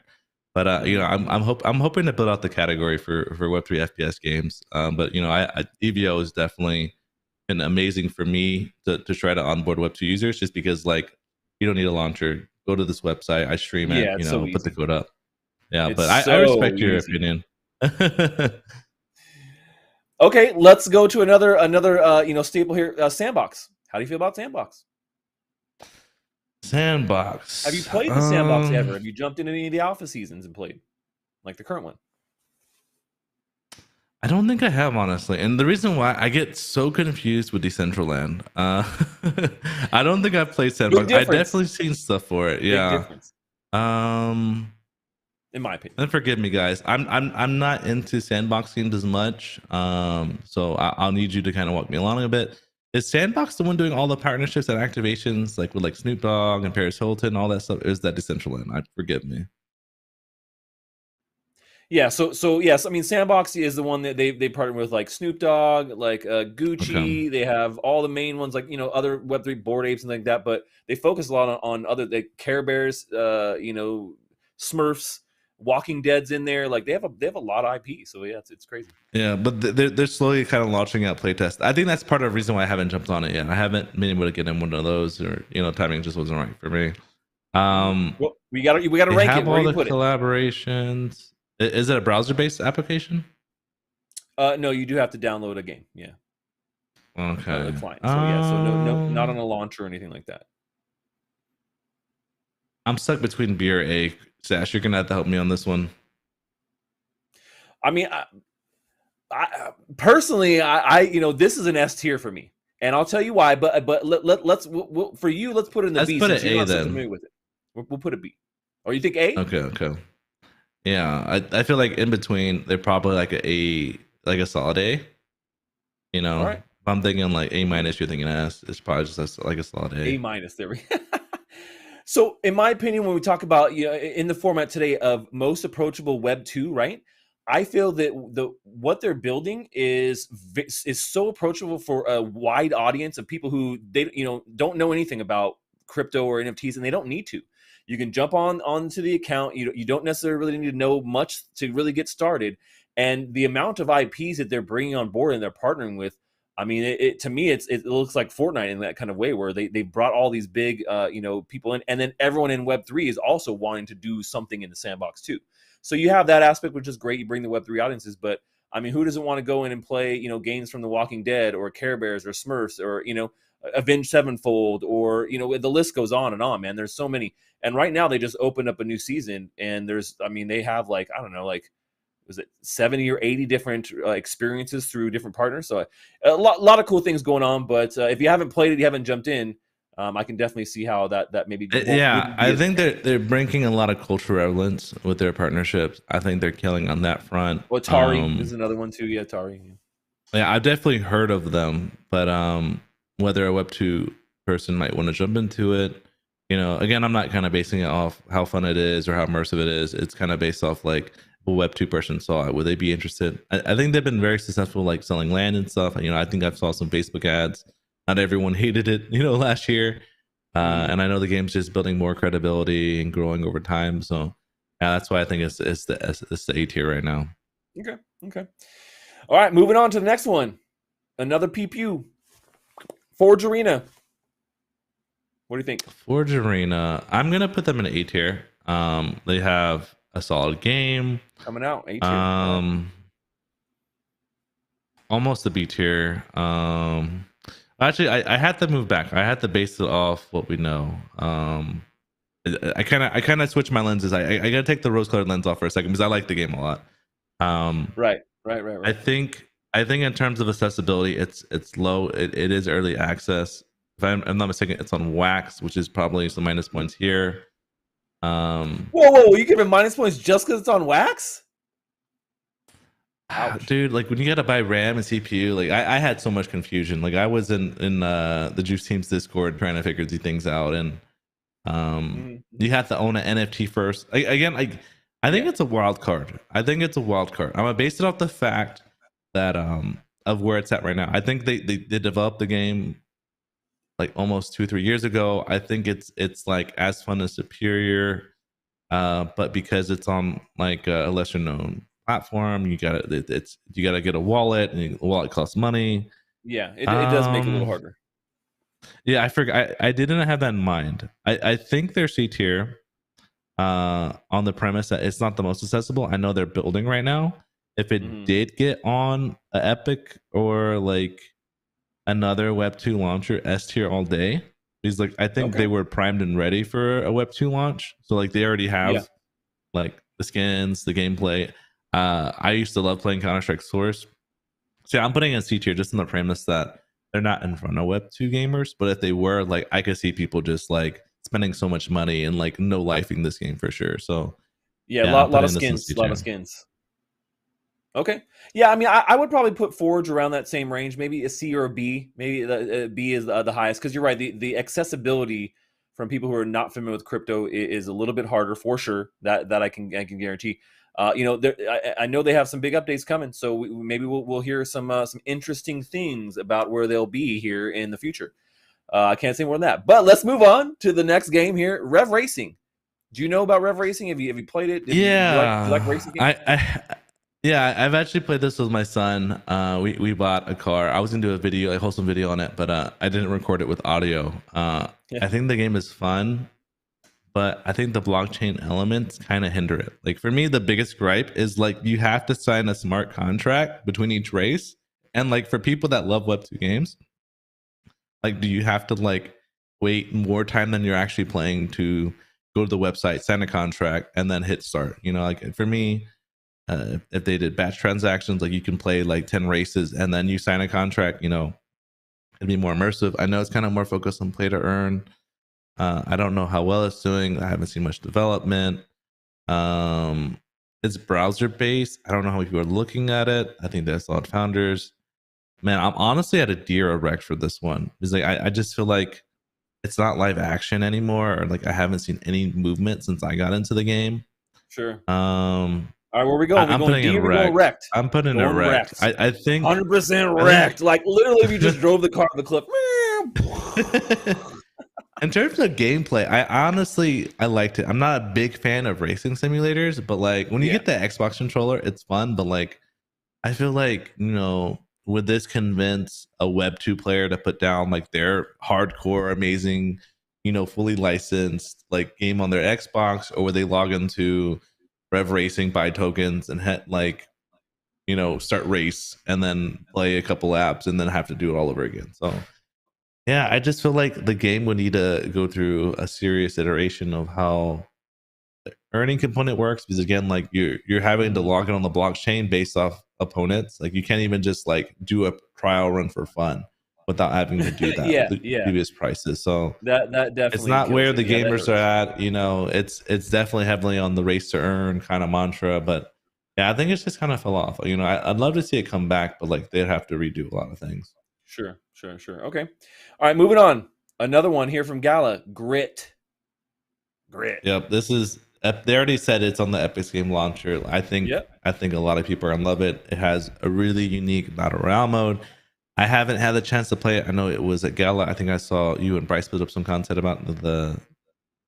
But you know, I'm hoping to build out the category for Web3 FPS games. But you know, EVO is definitely been amazing for me to try to onboard Web2 users, just because like you don't need a launcher. Go to this website, I stream it, you know, put the code up. Yeah, but I respect your opinion. Okay, let's go to another you know, staple here, Sandbox. How do you feel about Sandbox? Sandbox. Have you played the Sandbox ever? Have you jumped into any of the alpha seasons and played, like the current one? I don't think I have, honestly. And the reason why I get so confused with Decentraland, I don't think I've played Sandbox. I've definitely seen stuff for it. Yeah. Big difference. In my opinion. And forgive me, guys. I'm not into sandbox games as much. So I'll need you to kind of walk me along a bit. Is Sandbox the one doing all the partnerships and activations, like with like Snoop Dogg and Paris Hilton, all that stuff? Or is that Decentraland? Forgive me. Yeah, so yes, I mean Sandbox is the one that they partner with, like Snoop Dogg, like Gucci. Okay. They have all the main ones, like, you know, other Web3 Bored Apes and like that. But they focus a lot on other, like Care Bears, you know, Smurfs, Walking Dead's in there. Like they have a lot of IP. So yeah, it's crazy. Yeah, but they're slowly kind of launching out playtest. I think that's part of the reason why I haven't jumped on it yet. I haven't been able to get in one of those, or you know, timing just wasn't right for me. Well, we got to rank have it. Where all you the put collaborations. Is it a browser-based application? No, you do have to download a game. Yeah. Okay. The client. So yeah, so no, not on a launcher or anything like that. I'm stuck between B or A. Sash, you're gonna have to help me on this one. I mean, I personally, you know, this is an S tier for me, and I'll tell you why. But let's for you, let's put it in the B. Let's put it A then. With it. We'll put a B. Or you think A? Okay. Yeah, I feel like in between they're probably like a solid A. All If right. I'm thinking like A minus, you're thinking S. It's probably just like a solid A. A minus. There we go. So, in my opinion, when we talk about in the format today of most approachable Web 2, right? I feel that what they're building is so approachable for a wide audience of people who they don't know anything about crypto or NFTs, and they don't need to. You can jump onto the account. You don't necessarily really need to know much to really get started. And the amount of IPs that they're bringing on board and they're partnering with, I mean, to me, it looks like Fortnite in that kind of way, where they brought all these big, people in, and then everyone in Web3 is also wanting to do something in the sandbox too. So you have that aspect, which is great. You bring the Web3 audiences, but I mean, who doesn't want to go in and play, games from The Walking Dead or Care Bears or Smurfs or Avenged Sevenfold or the list goes on and on, man. There's so many, and right now they just opened up a new season, and they have like I don't know, like was it 70 or 80 different experiences through different partners. So a lot of cool things going on. But if you haven't played it, you haven't jumped in, I can definitely see how that maybe wouldn't be I think they're bringing a lot of cultural relevance with their partnerships. I think they're killing on that front. Well, Atari is another one too. Yeah, Atari. Yeah, I've definitely heard of them, but whether a Web2 person might want to jump into it, again, I'm not kind of basing it off how fun it is or how immersive it is. It's kind of based off like a Web2 person saw it. Would they be interested? I think they've been very successful, like selling land and stuff. I think I've saw some Facebook ads. Not everyone hated it, last year. And I know the game's just building more credibility and growing over time. So yeah, that's why I think it's the A tier right now. Okay. All right, moving on to the next one. Another PPU. Forge Arena. What do you think? Forge Arena. I'm gonna put them in A tier. They have a solid game coming out. A tier. Almost a B tier. Actually, I had to move back. I had to base it off what we know. I kind of switch my lenses. I gotta take the rose-colored lens off for a second because I like the game a lot. Right. I think in terms of accessibility, it's low. It is early access. If I'm not mistaken, it's on wax, which is probably some minus points here. Whoa! You give it minus points just because it's on wax? Ouch. Dude, like when you gotta buy RAM and CPU, like I had so much confusion. Like I was in the Juice Team's Discord trying to figure these things out, and you have to own an NFT first. I think it's a wild card. I'm gonna base it off the fact that of where it's at right now. I think they developed the game like almost 2-3 years ago. I think it's like as fun as Superior, but because it's on like a lesser known platform, you gotta get a wallet, and the wallet costs money. Yeah, it does make it a little harder. Yeah, I forgot. I didn't have that in mind. I think they're C tier on the premise that it's not the most accessible. I know they're building right now. If it did get on a Epic or like another Web 2 launcher, S tier all day. Because like I think they were primed and ready for a Web 2 launch. So like they already have like the skins, the gameplay. I used to love playing Counter-Strike Source. So I'm putting in C tier just in the premise that they're not in front of Web 2 gamers, but if they were, like I could see people just like spending so much money and like no lifing this game for sure. So yeah, a lot of skins. Okay. Yeah, I mean, I would probably put Forge around that same range, maybe a C or a B. Maybe the B is the highest, because you're right. The accessibility from people who are not familiar with crypto is a little bit harder for sure. That I can guarantee. I know they have some big updates coming, so maybe we'll hear some interesting things about where they'll be here in the future. I can't say more than that. But let's move on to the next game here, Rev Racing. Do you know about Rev Racing? Have you played it? Do you like racing games? Yeah, I've actually played this with my son. We bought a car. I was gonna do a wholesome video on it, but I didn't record it with audio. I think the game is fun, but I think the blockchain elements kind of hinder it. Like for me, the biggest gripe is like you have to sign a smart contract between each race, and like for people that love Web2 games, like do you have to like wait more time than you're actually playing to go to the website, sign a contract, and then hit start? Like for me. If they did batch transactions, like you can play like 10 races and then you sign a contract, it'd be more immersive. I know it's kind of more focused on play to earn, I don't know how well it's doing. I haven't seen much development. It's browser based. I don't know how many people are looking at it. I think there's a lot of founders. Man, I'm honestly at a deer erect for this one. It's like I just feel like it's not live action anymore, or like I haven't seen any movement since I got into the game. Sure. All right, where we going? I'm putting in wrecked. I'm putting in wrecked. I think 100% wrecked. Like literally, if you just drove the car to the cliff. In terms of gameplay, I liked it. I'm not a big fan of racing simulators, but like when you get the Xbox controller, it's fun. But like, I feel like, you know, would this convince a Web 2 player to put down like their hardcore, amazing, you know, fully licensed like game on their Xbox, or would they log into Rev Racing, buy tokens, and hit like, you know, start race and then play a couple laps and then have to do it all over again? So yeah, I just feel like the game would need to go through a serious iteration of how the earning component works, because again, like you're having to log in on the blockchain based off opponents. Like you can't even just like do a trial run for fun without having to do that with the previous prices. So that definitely, it's not where the gamers are at. You know, it's definitely heavily on the race to earn kind of mantra, but yeah, I think it's just kind of fell off. You know, I'd love to see it come back, but like they'd have to redo a lot of things. Sure. Okay. All right, moving on. Another one here from Gala, Grit. Yep, this is. They already said it's on the Epic Game Launcher. I think a lot of people are gonna love it. It has a really unique battle royale mode. I haven't had the chance to play it. I know it was at Gala. I think I saw you and Bryce put up some content about the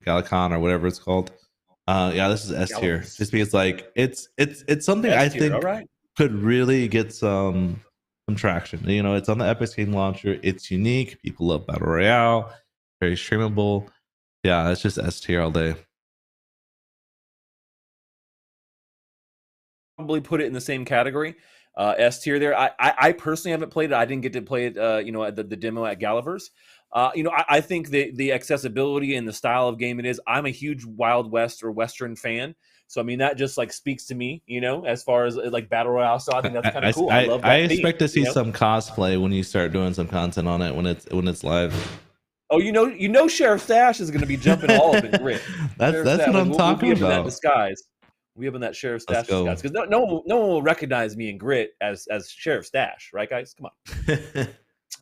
Galacon or whatever it's called. Yeah, this is S tier. Just because like it's something S-tier, I think could really get some traction. You know, it's on the Epic Game Launcher. It's unique. People love battle royale. Very streamable. Yeah, it's just S tier all day. Probably put it in the same category. S tier there. I personally haven't played it. I didn't get to play it, you know, at the demo at Galaverse. You know, I think the accessibility and the style of game it is. I'm a huge Wild West or Western fan. So I mean that just like speaks to me, you know, as far as like battle royale. So I think that's kind of cool. I love that. I expect to see some cosplay when you start doing some content on it when it's live. Oh, you know, Sheriff Stash is going to be jumping all up in Grit. That's what I'm talking about. That disguise. We have in that Sheriff Stash disguise because no one will recognize me in Grit as Sheriff Stash, right, guys? Come on.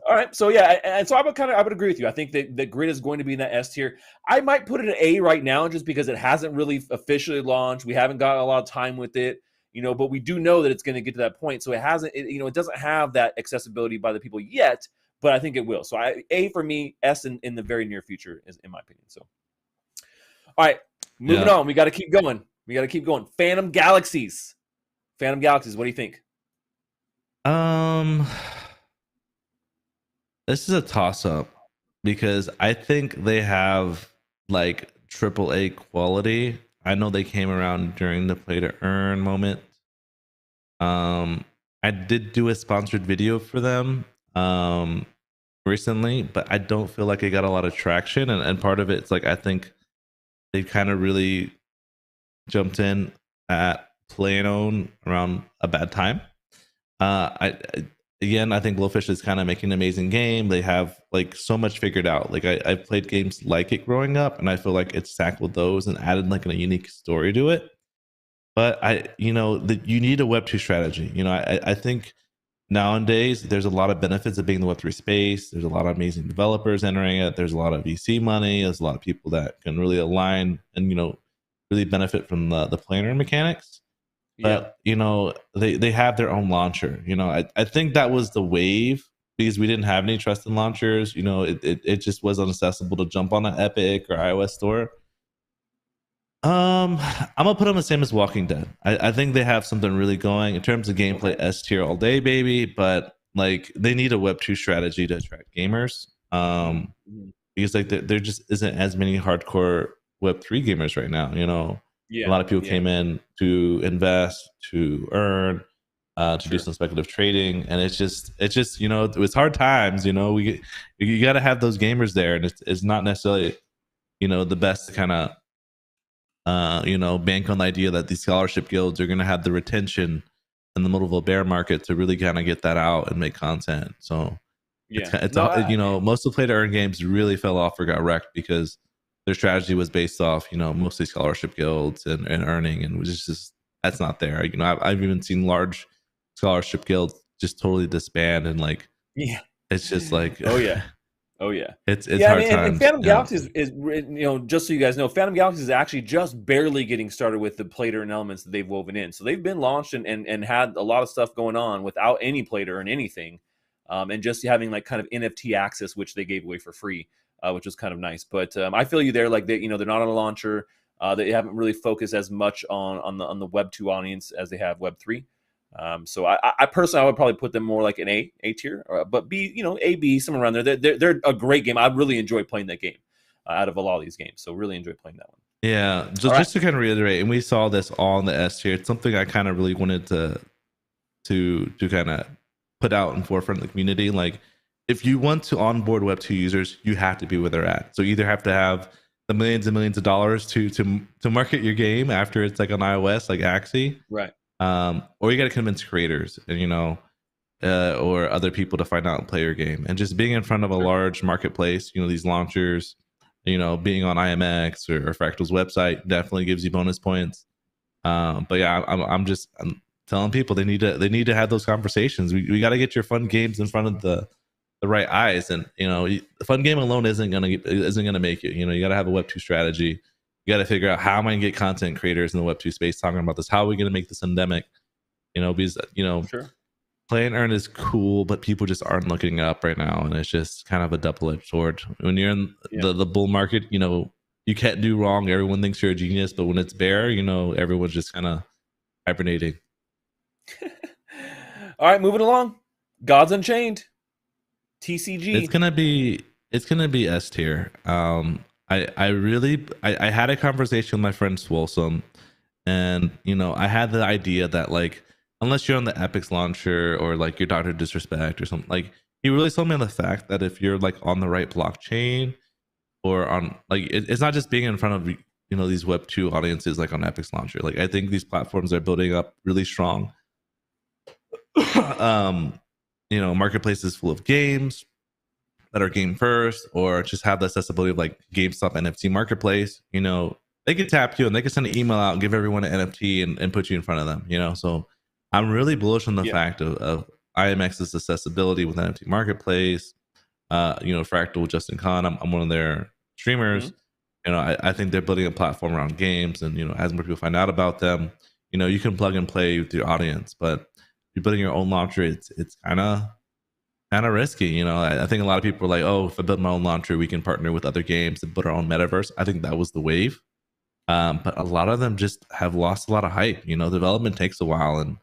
All right, so yeah, and so I would agree with you. I think that Grit is going to be in that S tier. I might put it at A right now just because it hasn't really officially launched. We haven't got a lot of time with it, you know, but we do know that it's going to get to that point. So it hasn't, you know, it doesn't have that accessibility by the people yet, but I think it will. So A for me, S in the very near future is in my opinion. So, all right, moving on. We got to keep going. Phantom Galaxies. What do you think? This is a toss-up because I think they have like AAA quality. I know they came around during the play to earn moment. I did do a sponsored video for them recently, but I don't feel like it got a lot of traction. And part of it's like I think they kind of really jumped in at play and own around a bad time. I think Glowfish is kind of making an amazing game. They have like so much figured out. Like I've played games like it growing up, and I feel like it's tackled those and added like a unique story to it. But you need a Web 2 strategy. You know, I think nowadays there's a lot of benefits of being in the Web 3 space. There's a lot of amazing developers entering it. There's a lot of VC money. There's a lot of people that can really align and, you know, really benefit from the planar mechanics. But you know, they have their own launcher. You know, I think that was the wave because we didn't have any trusted launchers. You know, it just was inaccessible to jump on an Epic or iOS store. I'm gonna put them the same as Walking Dead. I think they have something really going in terms of gameplay. S tier all day, baby. But like they need a Web 2 strategy to attract gamers. Because like there just isn't as many hardcore Web 3 gamers right now. You know. A lot of people came in to invest, to earn, to do some speculative trading, and it's just you know, it was hard times. You know, you got to have those gamers there, and it's not necessarily, you know, the best to kind of you know, bank on the idea that these scholarship guilds are going to have the retention in the middle of a bear market to really kind of get that out and make content. So you know, most of the play to earn games really fell off or got wrecked because their strategy was based off, mostly scholarship guilds and earning, and was just that's not there. I've even seen large scholarship guilds just totally disband, and like, Yeah. it's just like, oh yeah. Oh yeah, it's yeah. hard And times. Phantom Galaxies is just so you guys know, Phantom Galaxies is actually just barely getting started with the play to earn elements that they've woven in. So they've been launched and had a lot of stuff going on without any play to earn anything, and just having like kind of NFT access, which they gave away for free, which was kind of nice. But I feel you there. Like they're not on a launcher. They haven't really focused as much on the Web 2 audience as they have Web 3. So I personally, I would probably put them more like an A tier, but B, A, B, somewhere around there. They're a great game. I really enjoy playing that game out of a lot of these games. So really enjoy playing that one. Yeah, just to kind of reiterate, and we saw this all in the S tier. It's something I kind of really wanted to kind of put out in forefront of the community. Like, if you want to onboard Web 2 users, you have to be where they're at. So you either have to have the millions and millions of dollars to market your game after it's like on iOS, like Axie, right? Or you got to convince creators and or other people to find out and play your game. And just being in front of a large marketplace, these launchers, being on IMX or Fractal's website definitely gives you bonus points. But yeah, I'm telling people they need to have those conversations. We got to get your fun games in front of the right eyes, and the fun game alone isn't gonna make it. You got to have a Web 2 strategy. You got to figure out how am I going to get content creators in the Web 2 space talking about this. How are we going to make this endemic? Because sure. Play and earn is cool, but people just aren't looking up right now, and it's just kind of a double-edged sword. When you're in the bull market, you can't do wrong. Everyone thinks you're a genius, but when it's bear, everyone's just kind of hibernating. All right, moving along. Gods Unchained, TCG. It's gonna be S tier. I had a conversation with my friend Swolsome, and I had the idea that, like, unless you're on the Epic's launcher or like your Dr. Disrespect or something, like, he really sold me on the fact that if you're like on the right blockchain or on like it's not just being in front of these Web 2 audiences like on Epic's launcher. Like, I think these platforms are building up really strong marketplaces full of games that are game first, or just have the accessibility of like GameStop NFT marketplace. They can tap you and they can send an email out and give everyone an NFT and put you in front of them. So I'm really bullish on the fact of IMX's accessibility with NFT marketplace. Fractal, Justin Khan, I'm one of their streamers. I think they're building a platform around games, and as more people find out about them, you can plug and play with your audience. But if you're building your own launcher, it's kind of risky. I think a lot of people are like, oh, if I build my own launcher, we can partner with other games and build our own metaverse. I think that was the wave. But a lot of them just have lost a lot of hype. Development takes a while, and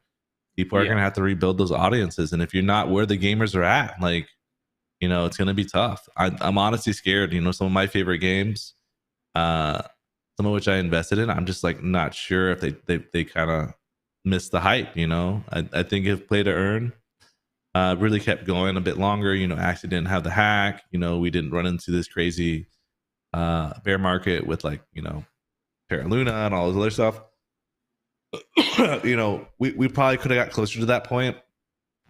people are going to have to rebuild those audiences. And if you're not where the gamers are at, like, it's going to be tough. I'm honestly scared. Some of my favorite games, some of which I invested in, I'm just like not sure if they kind of missed the hype. I think if play to earn really kept going a bit longer, Axie didn't have the hack, we didn't run into this crazy bear market with like, Terra Luna and all this other stuff. We probably could have got closer to that point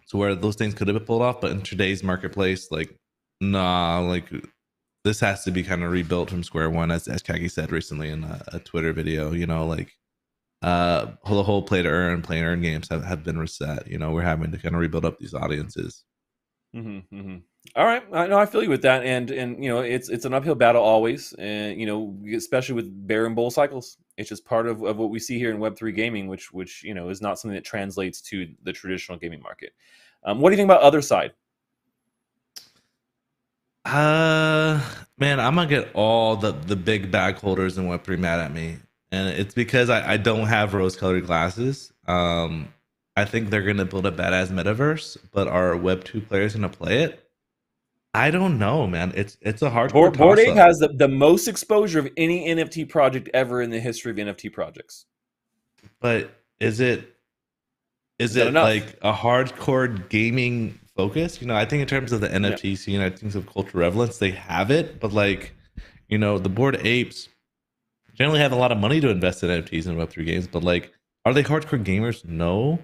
to where those things could have been pulled off. But in today's marketplace, like, nah, like, this has to be kind of rebuilt from square one, as Kagi said recently in a Twitter video. Like, the whole play to earn games have been reset. We're having to kind of rebuild up these audiences. All right, I feel you with that, and it's an uphill battle always, and especially with bear and bull cycles. It's just part of what we see here in Web3 gaming, which is not something that translates to the traditional gaming market. What do you think about other side? Man, I'm gonna get all the big bag holders in Web3 mad at me, and it's because I don't have rose-colored glasses. I think they're gonna build a badass metaverse, but are Web 2 players gonna play it? I don't know, man. It's a hardcore. Bored Ape has the most exposure of any NFT project ever in the history of NFT projects. But is it like a hardcore gaming focus? I think in terms of the NFT scene, I think of cultural relevance, they have it, but like, the Bored Apes generally have a lot of money to invest in NFTs and Web3 games, but like, are they hardcore gamers? No.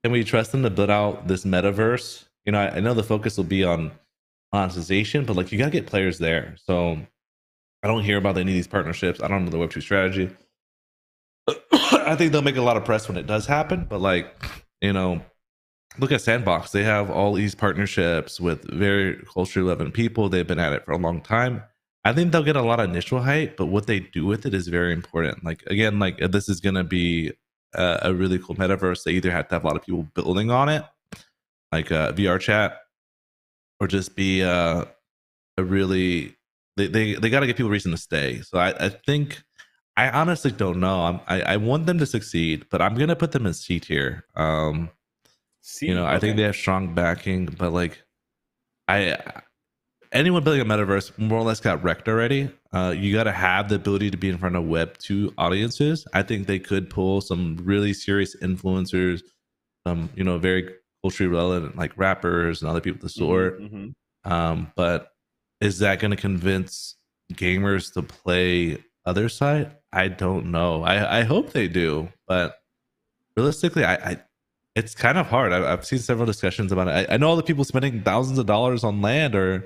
Can we trust them to build out this metaverse? I know the focus will be on monetization, but like, you gotta get players there. So I don't hear about any of these partnerships. I don't know the Web2 strategy. I think they'll make a lot of press when it does happen, but like, you know, look at Sandbox. They have all these partnerships with very culturally relevant people. They've been at it for a long time. I think they'll get a lot of initial hype, but what they do with it is very important. Like again, like if this is going to be a really cool metaverse, they either have to have a lot of people building on it, like VR chat, or just be a really they got to get people reason to stay. So I think I honestly don't know. I want them to succeed, but I'm gonna put them in C tier. You know, I think they have strong backing, but like I anyone building a metaverse more or less got wrecked already. You got to have the ability to be in front of Web 2 audiences. I think they could pull some really serious influencers, you know, very culturally relevant like rappers and other people of the sort. But is that going to convince gamers to play other side? I don't know. I hope they do, but realistically, I it's kind of hard. I've seen several discussions about it. I know all the people spending thousands of dollars on land are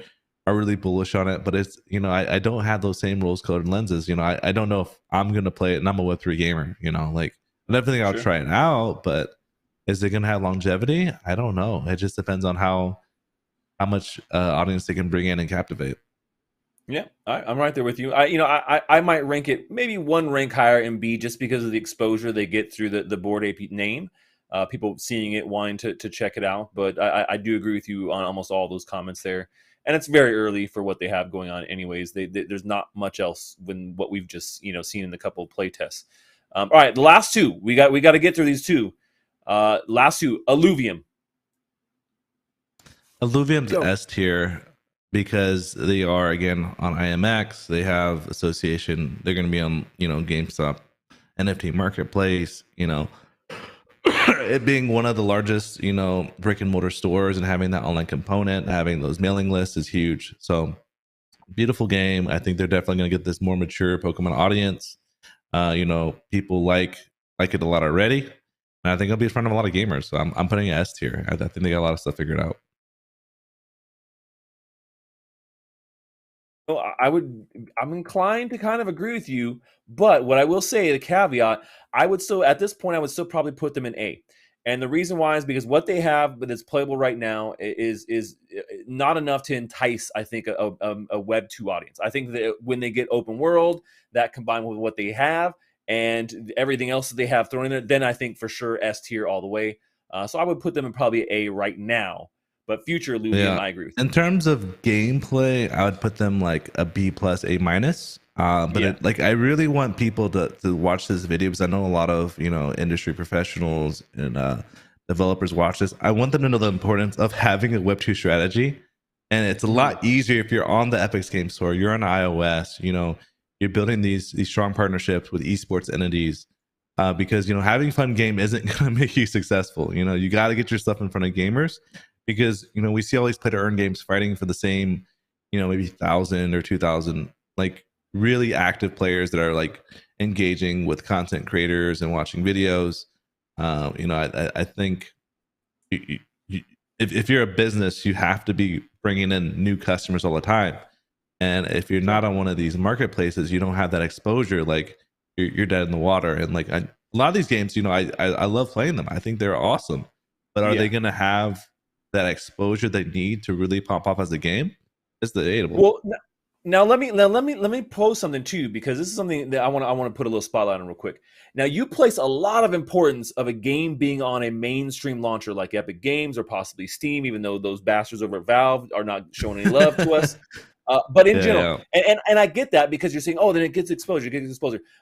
really bullish on it, but it's, you know, I don't have those same rose colored lenses. You know, I don't know if I'm gonna play it, and I'm a Web3 gamer. You know, like I definitely I'll try it out, but is it gonna have longevity? I don't know. It just depends on how much audience they can bring in and captivate. Yeah, I'm right there with you. I might rank it maybe one rank higher in B just because of the exposure they get through the Bored Ape name. People seeing it, wanting to check it out. But I do agree with you on almost all those comments there. And it's very early for what they have going on. Anyways, there's not much else than what we've just seen in the couple of play tests. All right, the last two we got to get through these two. Last two, Alluvium. Alluvium's S tier because they are again on IMX. They have association. They're going to be on GameStop, NFT marketplace. You know, it being one of the largest brick and mortar stores and having that online component, having those mailing lists is huge. So beautiful game. I think they're definitely going to get this more mature Pokemon audience. People like it a lot already, and I think it'll be in front of a lot of gamers. So I'm putting an S tier. I think they got a lot of stuff figured out. I'm inclined to kind of agree with you, but what I will say, the caveat, I would still probably put them in A. And the reason why is because what they have that's playable right now is not enough to entice, I think, a Web 2 audience. I think that when they get open world, that combined with what they have and everything else that they have thrown in there, then I think for sure S tier all the way. So I would put them in probably A right now. But future Alluvium, I agree with you. In terms of gameplay, I would put them like a B plus, A minus. I really want people to watch this video because I know a lot of industry professionals and developers watch this. I want them to know the importance of having a Web2 strategy, and it's a lot easier if you're on the Epic's Game Store, you're on iOS. You're building these strong partnerships with esports entities. Because having fun game isn't going to make you successful. You got to get your stuff in front of gamers. Because we see all these play to earn games fighting for the same, maybe 1,000 or 2,000 like really active players that are like engaging with content creators and watching videos. I think if you're a business, you have to be bringing in new customers all the time. And if you're not on one of these marketplaces, you don't have that exposure. Like you're dead in the water. And like a lot of these games, I love playing them. I think they're awesome. But are they going to have that exposure they need to really pop off as a game? It's debatable. Well, now let me pose something too, because this is something that I want to put a little spotlight on real quick. Now, you place a lot of importance of a game being on a mainstream launcher like Epic Games or possibly Steam, even though those bastards over at Valve are not showing any love to us. But in general, and I get that because you're saying, oh, then it gets exposure.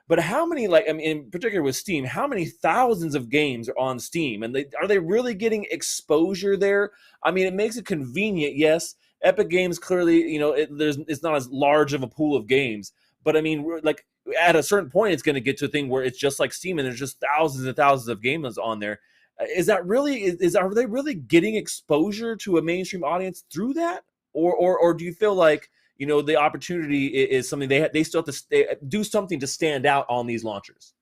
But how many, in particular with Steam, how many thousands of games are on Steam? And are they really getting exposure there? I mean, it makes it convenient, yes. Epic Games clearly, it's not as large of a pool of games. But I mean, like at a certain point, it's going to get to a thing where it's just like Steam and there's just thousands and thousands of games on there. Are they really getting exposure to a mainstream audience through that? Or do you feel like the opportunity is something they still have to do something to stand out on these launchers?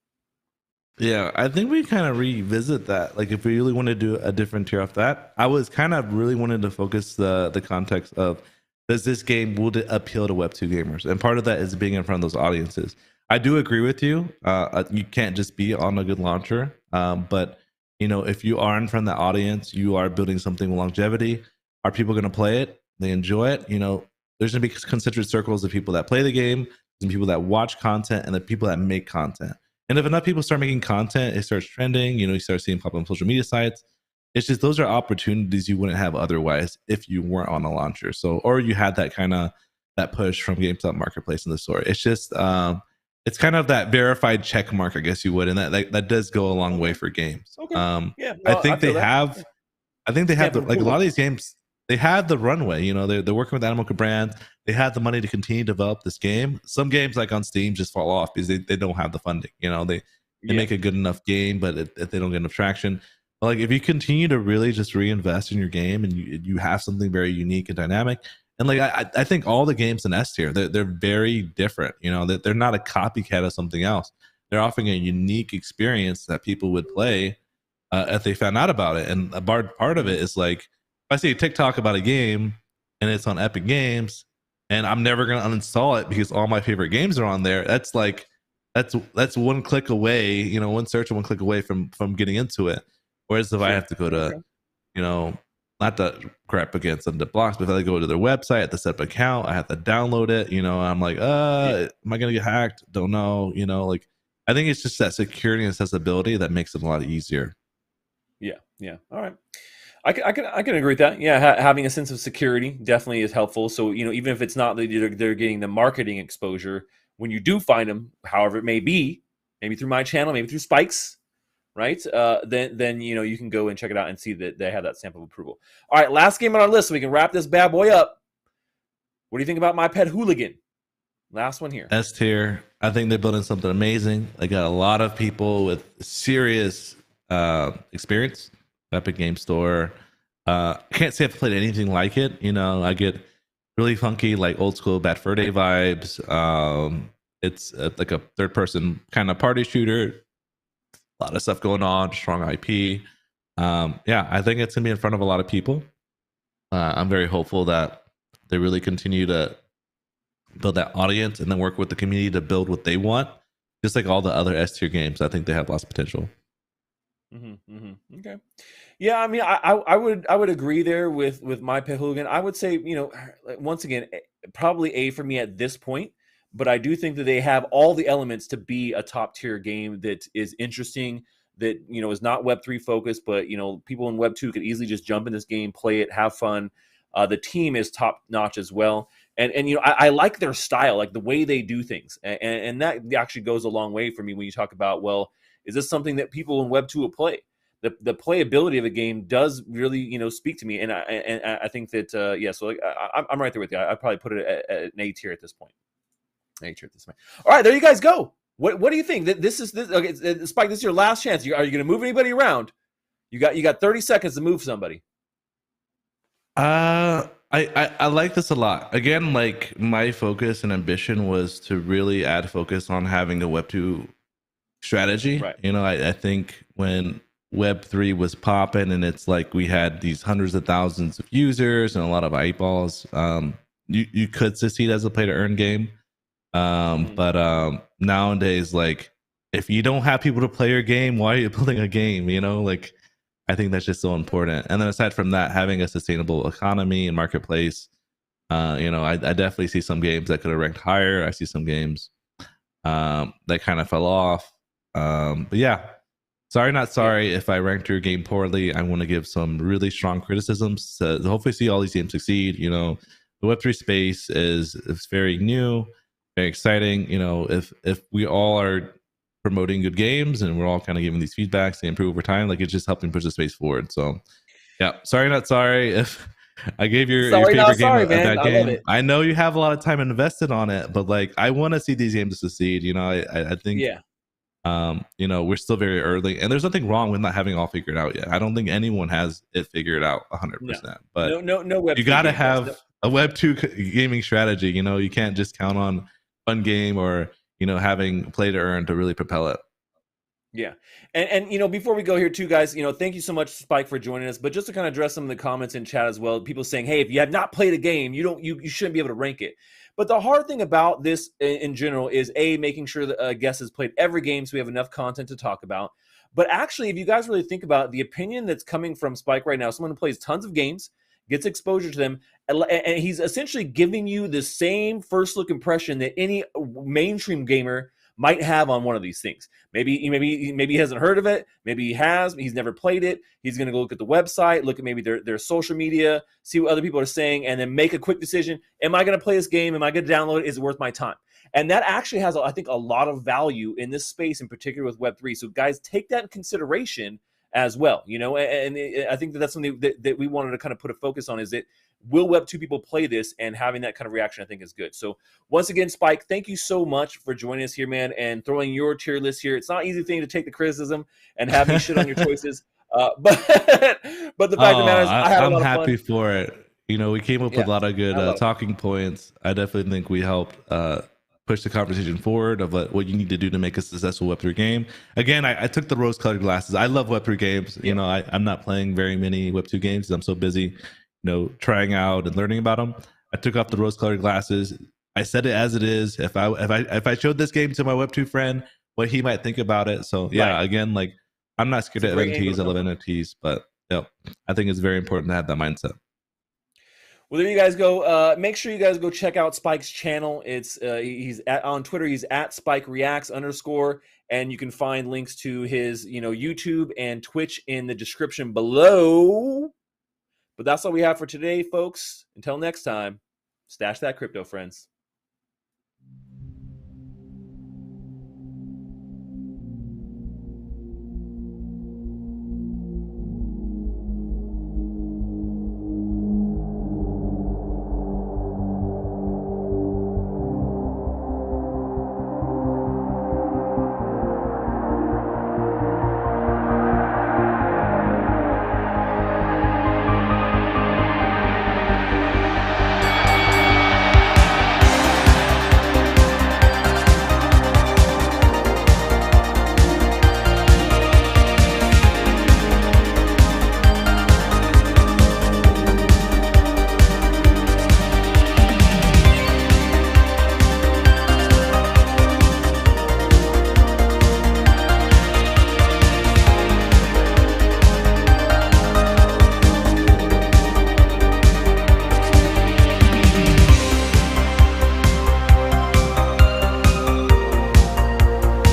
Yeah, I think we kind of revisit that. Like, if we really want to do a different tier off that, I was kind of really wanted to focus the context of does this game, will it appeal to Web 2 gamers? And part of that is being in front of those audiences. I do agree with you. You can't just be on a good launcher. But if you are in front of the audience, you are building something with longevity. Are people going to play it? They enjoy it. There's going to be concentric circles of people that play the game, and people that watch content, and the people that make content. And if enough people start making content, it starts trending. You start seeing pop up on social media sites. It's just those are opportunities you wouldn't have otherwise if you weren't on a launcher. So, or you had that kind of that push from GameStop Marketplace in the store. It's just it's kind of that verified check mark, I guess you would, and that does go a long way for games. Okay. Yeah, I think they have. I think they have like a lot of these games. They had the runway. They're working with Animal brands. They had the money to continue to develop this game. Some games like on Steam just fall off because they don't have the funding. They make a good enough game, but if they don't get enough traction. But like if you continue to really just reinvest in your game and you have something very unique and dynamic, and like I think all the games in S tier, they're very different. They're not a copycat of something else. They're offering a unique experience that people would play if they found out about it. And a part of it is like, if I see a TikTok about a game and it's on Epic Games, and I'm never gonna uninstall it because all my favorite games are on there. That's that's one click away. One search and one click away from getting into it. Whereas if I have to go to, not to crap against the blocks, but if I go to their website, I have to set up an account, I have to download it. I'm like, am I gonna get hacked? Don't know. Like I think it's just that security and accessibility that makes it a lot easier. Yeah. All right. I can agree with that. Yeah, having a sense of security definitely is helpful. So even if it's not that they're getting the marketing exposure, when you do find them, however it may be, maybe through my channel, maybe through Spikes, right? Then you can go and check it out and see that they have that stamp of approval. All right, last game on our list, so we can wrap this bad boy up. What do you think about My Pet Hooligan? Last one here. S tier. I think they're building something amazing. They got a lot of people with serious experience. Epic Game Store. I can't say I've played anything like it. I get really funky, like old school Bad Fur Day vibes. It's like a third person kind of party shooter. A lot of stuff going on, strong IP. I think it's gonna be in front of a lot of people. I'm very hopeful that they really continue to build that audience and then work with the community to build what they want. Just like all the other S tier games, I think they have lots of potential. Okay. Yeah, I mean, I would agree there with My Pet Hooligan. I would say, once again, probably A for me at this point, but I do think that they have all the elements to be a top tier game that is interesting, that is not Web3 focused, but people in Web2 could easily just jump in this game, play it, have fun. The team is top notch as well, and I like their style, like the way they do things, and that actually goes a long way for me when you talk about, well, is this something that people in Web2 will play? The playability of a game does really, speak to me, and I think that so like, I'm right there with you. I'd probably put it at an A tier at this point. A tier at this point. All right, there you guys go. What do you think? This okay, Spike. This is your last chance. Are you going to move anybody around? You got 30 seconds to move somebody. I like this a lot. Again, like my focus and ambition was to really add focus on having a Web2 strategy. Right. I think when Web3 was popping and it's like we had these hundreds of thousands of users and a lot of eyeballs, you could succeed as a play to earn game. But nowadays, like if you don't have people to play your game, why are you building a game? Like I think that's just so important. And then aside from that, having a sustainable economy and marketplace, I definitely see some games that could have ranked higher. I see some games that kind of fell off. But yeah, sorry, not sorry if I ranked your game poorly. I want to give some really strong criticisms to hopefully see all these games succeed. The Web3 space is very new, very exciting. If we all are promoting good games and we're all kind of giving these feedbacks, they improve over time, like it's just helping push the space forward. So yeah, sorry, not sorry if I gave your favorite game a bad game. I know you have a lot of time invested on it, but like I want to see these games succeed. I think we're still very early, and there's nothing wrong with not having all figured out yet. I don't think anyone has it figured out 100%. But no you got to have a Web2 gaming strategy. You can't just count on one game or having play to earn to really propel it. Yeah. And you know, before we go here too, guys, you know, thank you so much, Spike, for joining us. But just to kind of address some of the comments in chat as well, people saying, hey, if you have not played a game, you shouldn't be able to rank it. But the hard thing about this in general is making sure that a guest has played every game so we have enough content to talk about. But actually, if you guys really think about it, the opinion that's coming from Spike right now, someone who plays tons of games, gets exposure to them, and he's essentially giving you the same first look impression that any mainstream gamer might have on one of these things. Maybe he hasn't heard of it. Maybe he has. He's never played it. He's going to go look at the website, look at maybe their social media, see what other people are saying, and then make a quick decision. Am I going to play this game? Am I going to download it? Is it worth my time? And that actually has, I think, a lot of value in this space, in particular with Web3. So guys, take that in consideration as well. You know, and I think that's something that we wanted to kind of put a focus on, is that will Web2 people play this, and having that kind of reaction, I think, is good. So once again, Spike, thank you so much for joining us here, man, and throwing your tier list here. It's not an easy thing to take the criticism and have me shit on your choices. But the fact of the matter is, I'm happy for it. You know, we came up with a lot of good talking points. I definitely think we helped push the conversation forward of what you need to do to make a successful Web3 game. Again, I took the rose-colored glasses. I love Web3 games. You know, I'm not playing very many Web2 games because I'm so busy, trying out and learning about them. I took off the rose-colored glasses. I said it as it is. If I showed this game to my Web2 friend, what he might think about it. So yeah, again, like, I'm not scared of NFTs. I love NFTs, but I think it's very important to have that mindset. Well, there you guys go. Make sure you guys go check out Spike's channel. It's on Twitter. He's at Spike Reacts _, and you can find links to his YouTube and Twitch in the description below. But that's all we have for today, folks. Until next time, stash that crypto, friends.